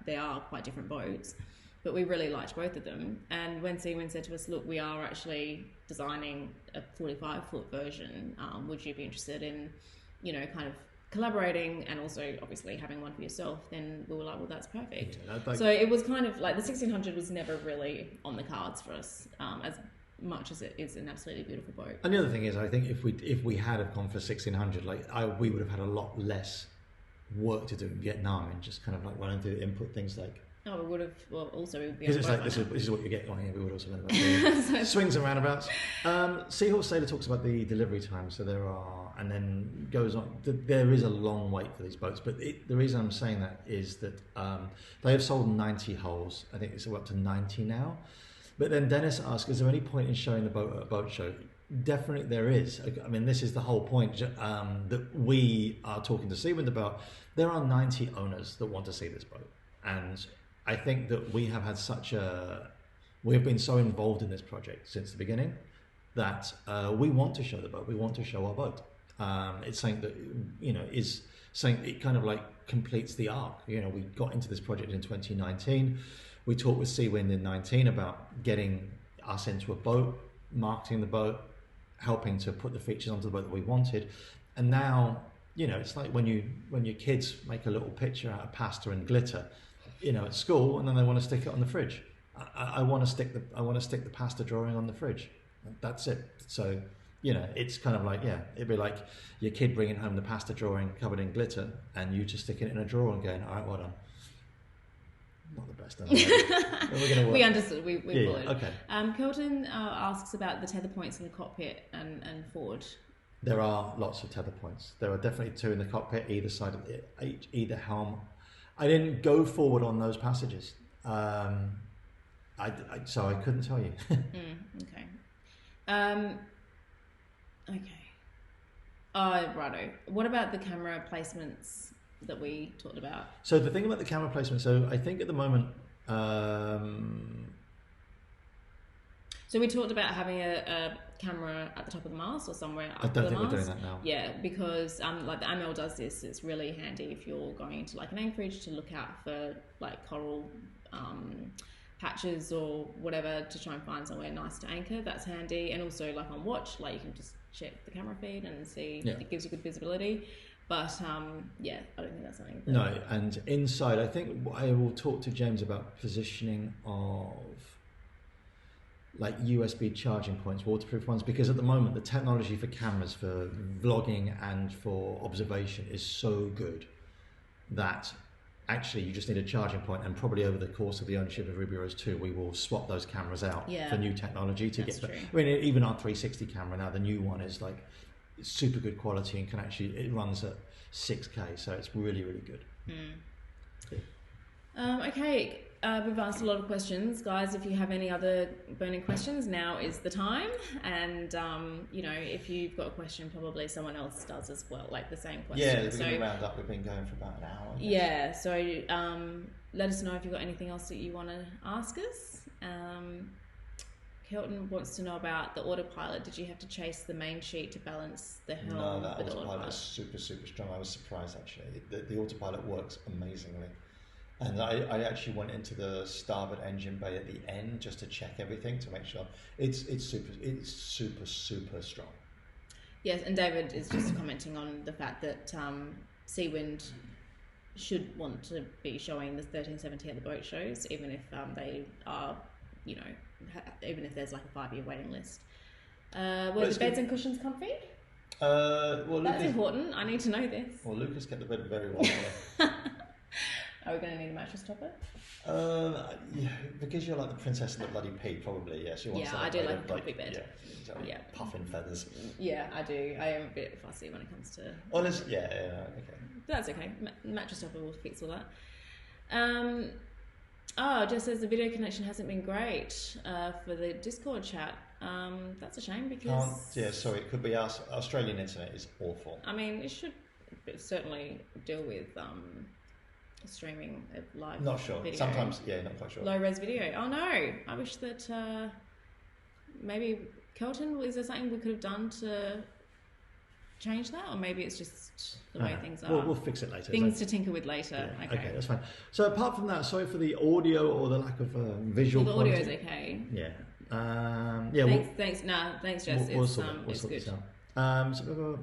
they are quite different boats, but we really liked both of them. And when Seawind said to us, look, we are actually designing a 45-foot version, would you be interested in, kind of collaborating and also obviously having one for yourself? Then we were like, well, that's perfect. So it was kind of like the 1600 was never really on the cards for us, as much as it is an absolutely beautiful boat. And the other thing is, I think if we had have gone for 1600, we would have had a lot less work to do in Vietnam and just kind of like wanting to input things like. Oh, we would have. Well, also we would be. Because it's like this is what you get on here. We would also have swings and roundabouts. Seahorse Sailor talks about the delivery time, so there are, and then goes on. There is a long wait for these boats, but the reason I'm saying that is that they have sold 90 hulls. I think it's up to 90 now. But then Dennis asked, is there any point in showing the boat at a boat show? Definitely there is. I mean, this is the whole point that we are talking to Seawind about. There are 90 owners that want to see this boat. And I think that we have been so involved in this project since the beginning that we want to show the boat. We want to show our boat. It's something that, is something it kind of like completes the arc. We got into this project in 2019. We talked with Seawind in 19 about getting us into a boat, marketing the boat, helping to put the features onto the boat that we wanted. And now, it's like when your kids make a little picture out of pasta and glitter, at school, and then they want to stick it on the fridge. I want to stick the pasta drawing on the fridge. That's it. So, it's kind of like, it'd be like your kid bringing home the pasta drawing covered in glitter and you just sticking it in a drawer and going, all right, well done. Not the best. We're gonna work. We understood. We followed. Okay. Kelton asks about the tether points in the cockpit and forward. There are lots of tether points. There are definitely two in the cockpit, either side of either helm. I didn't go forward on those passages, so I couldn't tell you. Okay. Okay. Righto. What about the camera placements that we talked about? So the thing about the camera placement, so I think at the moment, so we talked about having a camera at the top of the mast or somewhere up the mast. I don't think we're doing that now. Yeah, because like the AML does this. It's really handy if you're going into like an anchorage to look out for like coral hatches or whatever to try and find somewhere nice to anchor. That's handy. And also like on watch, like you can just check the camera feed and see if it gives you good visibility. But I don't think that's something. No, and inside, I think I will talk to James about positioning of like USB charging points, waterproof ones, because at the moment the technology for cameras for vlogging and for observation is so good that actually you just need a charging point, and probably over the course of the ownership of Ruby Rose 2 we will swap those cameras out for new technology to get. I mean, even our 360 camera now, the new one is like super good quality and can actually, it runs at 6K, so it's really, really good. Okay, we've asked a lot of questions, guys. If you have any other burning questions, now is the time. And if you've got a question, probably someone else does as well, like the same question. Yeah, we're going to round up. We've been going for about an hour. Yeah, so let us know if you've got anything else that you want to ask us. Kelton wants to know about the autopilot. Did you have to chase the main sheet to balance the helm? No, that autopilot is super, super strong. I was surprised actually. The autopilot works amazingly. And I actually went into the starboard engine bay at the end just to check everything to make sure it's super strong. Yes, and David is just commenting on the fact that Seawind should want to be showing the 1370 at the boat shows, even if they are, even if there's like a 5-year waiting list. Were the beds and cushions comfy? That's important. I need to know this. Well, Lucas kept the bed very well. Are we going to need a mattress topper? Yeah, because you're like the princess of the bloody pea, probably. Yeah, she wants. Yeah, I do like a comfy bed. Yeah, puffin feathers. Yeah, I do. I am a bit fussy when it comes to. Honestly, okay. But that's okay. Mattress topper will fix all that. Just says the video connection hasn't been great for the Discord chat. That's a shame because. Sorry. It could be us. Australian internet is awful. I mean, it should certainly deal with. Streaming a live not sure video. Sometimes not quite sure. Low res video. Oh no, I wish that maybe Kelton, is there something we could have done to change that, or maybe it's just the way things are. We'll fix it later. Things to tinker with later. Yeah. Okay, that's fine. So apart from that, sorry for the audio or the lack of visual the audio is okay. Thanks Jess. It's good.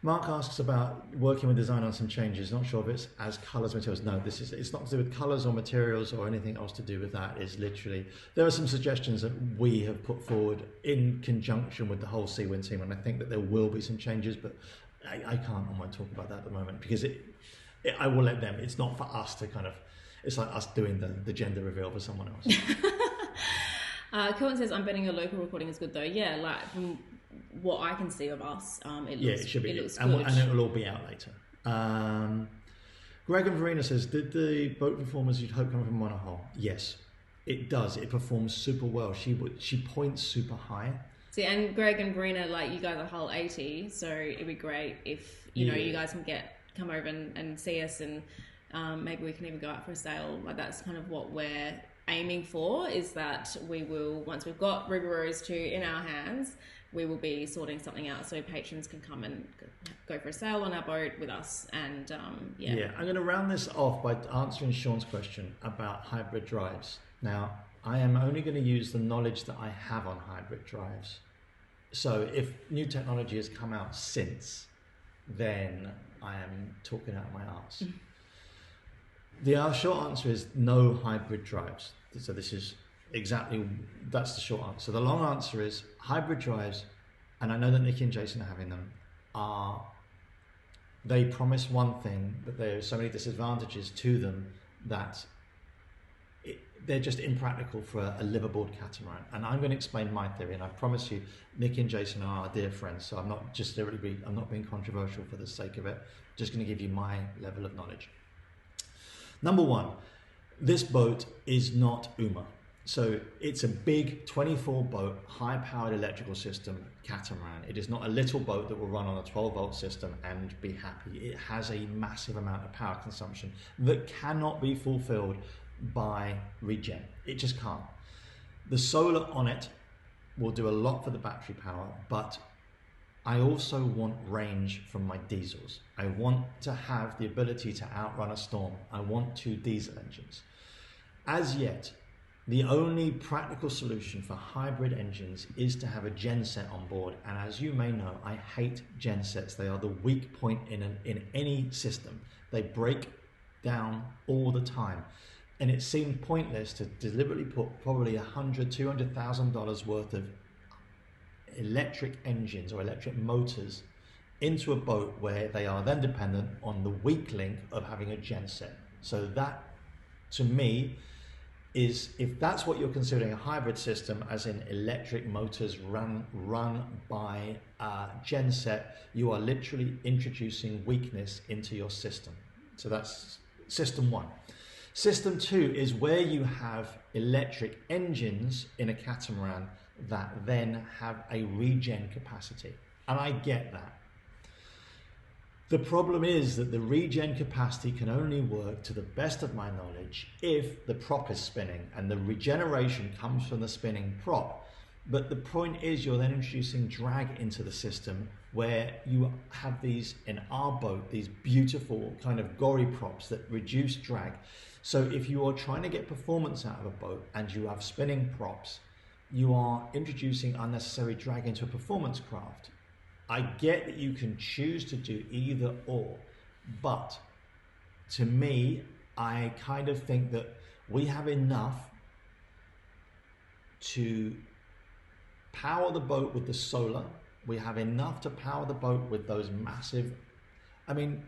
Mark asks about working with design on some changes. Not sure if it's as colours, materials. No, it's not to do with colours or materials or anything else to do with that. It's literally, there are some suggestions that we have put forward in conjunction with the whole Seawind team, and I think that there will be some changes, but I can't and won't talk about that at the moment because I will let them. It's not for us to kind of, it's like us doing the gender reveal for someone else. Cohen says, I'm betting a local recording is good though. Yeah, like from what I can see of us, it should be. It looks good. And it will all be out later. Greg and Verena says, did the boat performance you'd hope come from monohull? Yes, it does. It performs super well. She points super high. See, and Greg and Verena, like you guys are hull 80, so it'd be great if you guys can come over and see us, and maybe we can even go out for a sail. Like that's kind of what we're aiming for, is that we will, once we've got Ruby Rose 2 in our hands, we will be sorting something out so patrons can come and go for a sail on our boat with us. And I'm going to round this off by answering Sean's question about hybrid drives. Now, I am only going to use the knowledge that I have on hybrid drives. So if new technology has come out since, then I am talking out of my arse. The short answer is no hybrid drives. So this is that's the short answer. The long answer is hybrid drives, and I know that Nick and Jason are having them, they promise one thing, but there are so many disadvantages to them that they're just impractical for a liveaboard catamaran. And I'm going to explain my theory, and I promise you, Nick and Jason are our dear friends, so I'm not being controversial for the sake of it. I'm just going to give you my level of knowledge. Number one, this boat is not UMA. So it's a big 24-boat, high-powered electrical system catamaran. It is not a little boat that will run on a 12-volt system and be happy. It has a massive amount of power consumption that cannot be fulfilled by regen. It just can't. The solar on it will do a lot for the battery power, but I also want range from my diesels. I want to have the ability to outrun a storm. I want 2 diesel engines. as yet, the only practical solution for hybrid engines is to have a genset on board. And as you may know, I hate gensets. They are the weak point in any system. They break down all the time. And it seemed pointless to deliberately put probably $100,000, $200,000 worth of electric engines or electric motors into a boat where they are then dependent on the weak link of having a genset. So that, to me, is, if that's what you're considering a hybrid system, as in electric motors run by genset, you are literally introducing weakness into your system. So that's system one. System two is where you have electric engines in a catamaran that then have a regen capacity. And I get that. The problem is that the regen capacity can only work, to the best of my knowledge, if the prop is spinning, and the regeneration comes from the spinning prop. But the point is, you're then introducing drag into the system, where you have these, in our boat, these beautiful kind of gory props that reduce drag. So if you are trying to get performance out of a boat and you have spinning props, you are introducing unnecessary drag into a performance craft. I get that you can choose to do either or, but to me, I kind of think that we have enough to power the boat with the solar. We have enough to power the boat with those massive, I mean,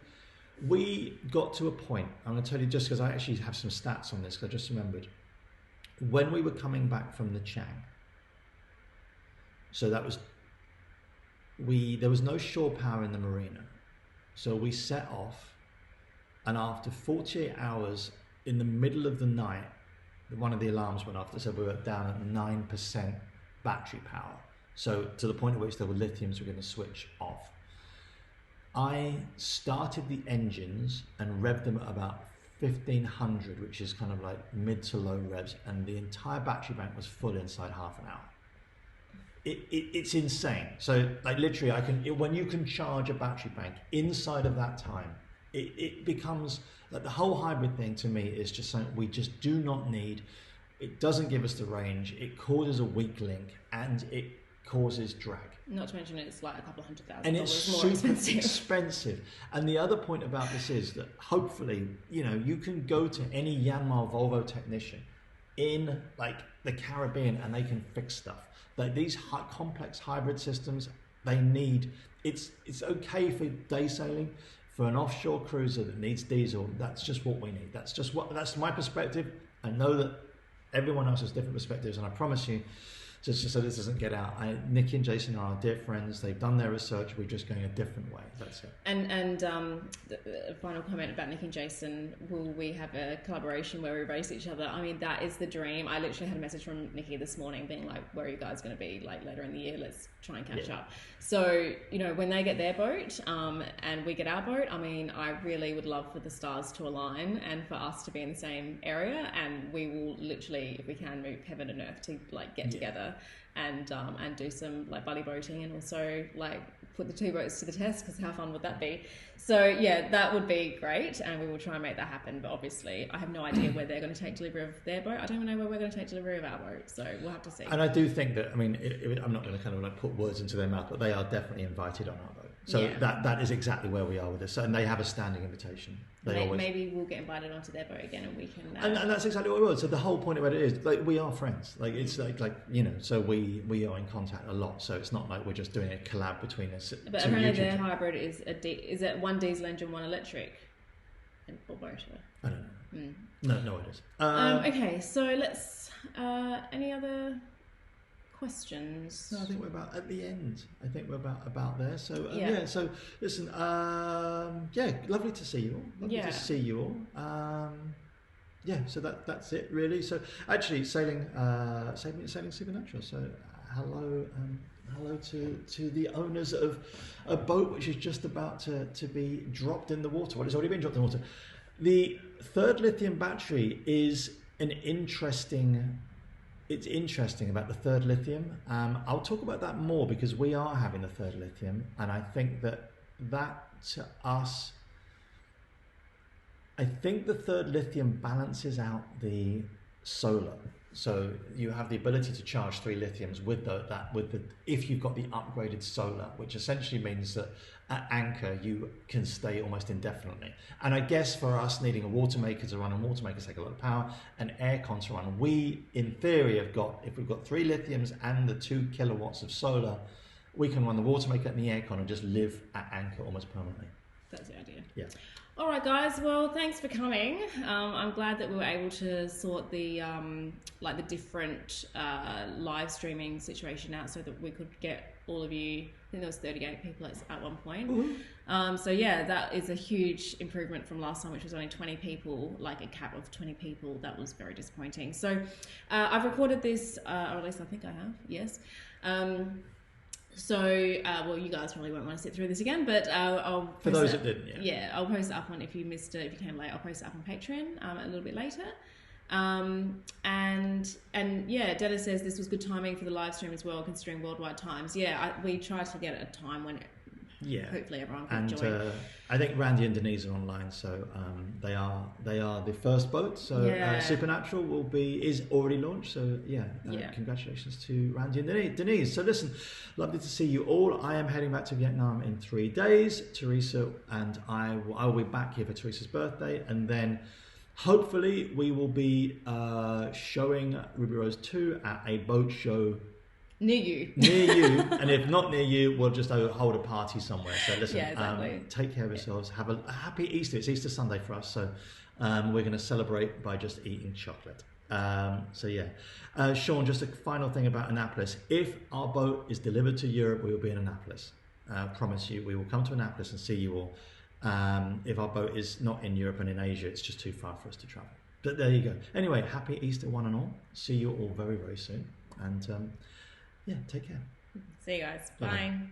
we got to a point, I'm going to tell you just because I actually have some stats on this, because I just remembered, when we were coming back from the Chang, so that was, there was no shore power in the marina. So we set off, and after 48 hours, in the middle of the night, one of the alarms went off that said we were down at 9% battery power. So to the point at which the lithiums were going to switch off. I started the engines and revved them at about 1500, which is kind of like mid to low revs, and the entire battery bank was full inside half an hour. It's insane. So like literally, when you can charge a battery bank inside of that time, it becomes like the whole hybrid thing to me is just something we just do not need. It doesn't give us the range. It causes a weak link, and it causes drag. Not to mention it's like a couple of $100,000 and it's more super expensive. And the other point about this is that hopefully, you can go to any Yanmar Volvo technician in like the Caribbean and they can fix stuff. Like these complex hybrid systems, it's okay for day sailing. For an offshore cruiser that needs diesel, that's just what we need. That's my perspective. I know that everyone else has different perspectives, and I promise you, just so this doesn't get out, Nick and Jason are our dear friends. They've done their research. We're just going a different way. That's it. And the final comment about Nick and Jason, will we have a collaboration where we race each other? I mean, that is the dream. I literally had a message from Nikki this morning being like, where are you guys going to be like later in the year? Let's try and catch up. So, when they get their boat and we get our boat, I mean, I really would love for the stars to align and for us to be in the same area, and we will literally, if we can, move heaven and earth to like get together and do some like buddy boating, and also like put the two boats to the test, because how fun would that be? So yeah, that would be great, and we will try and make that happen. But obviously I have no idea where they're going to take delivery of their boat. I don't even know where we're going to take delivery of our boat, so we'll have to see. And I do think that, I mean, I'm not going to kind of like put words into their mouth, but they are definitely invited on our boat. So that is exactly where we are with this. And they have a standing invitation. Maybe we'll get invited onto their boat again, and we can. And that's exactly what we will. So the whole point about it is, like, we are friends. Like it's like so we are in contact a lot. So it's not like we're just doing a collab between us. But apparently their hybrid is is it one diesel engine, one electric, or both? I don't know. No, it is. Okay, so let's. Any other questions? No, I think we're about at the end. I think we're about there. So So listen, lovely to see you all. Lovely to see you all. So that's it really. So actually, sailing supernatural. So hello to the owners of a boat which is just about to be dropped in the water. Well, it's already been dropped in the water. The third lithium battery is It's interesting about the third lithium. I'll talk about that more because we are having the third lithium, and I think that to us, I think the third lithium balances out the solar. So you have the ability to charge 3 lithiums with if you've got the upgraded solar, which essentially means that at anchor you can stay almost indefinitely. And I guess for us needing a water maker to run, and water makers take a lot of power, and aircon to run, we in theory have got, if we've got 3 lithiums and the 2 kilowatts of solar, we can run the water maker and the aircon and just live at anchor almost permanently. That's the idea. Yeah. All right, guys. Well, thanks for coming. I'm glad that we were able to sort the the different live streaming situation out, so that we could get all of you. I think there was 38 people at one point. Mm-hmm. So yeah, that is a huge improvement from last time, which was only 20 people, like a cap of 20 people. That was very disappointing. So I've recorded this, or at least I think I have. Yes. So, well, you guys probably won't want to sit through this again, but I'll for those that didn't, I'll post it up on, if you missed it, if you came late, I'll post it up on Patreon a little bit later. And yeah, Dennis says this was good timing for the live stream as well, considering worldwide times. Yeah, we tried to get it at a time when hopefully everyone can join. I think Randy and Denise are online, so they are the first boat. So Supernatural is already launched. So congratulations to Randy and Denise. So listen, lovely to see you all. I am heading back to Vietnam in 3 days. Terysa and I will be back here for Terysa's birthday, and then hopefully we will be showing Ruby Rose 2 at a boat show near you. And if not near you, we'll just hold a party somewhere. So listen, take care of yourselves. Have a happy Easter. It's Easter Sunday for us, so we're going to celebrate by just eating chocolate. Sean, just a final thing about Annapolis. If our boat is delivered to Europe, we will be in Annapolis. Promise you, we will come to Annapolis and see you all. If our boat is not in Europe and in Asia, it's just too far for us to travel. But there you go. Anyway, happy Easter one and all. See you all very, very soon. And take care. See you guys. Bye.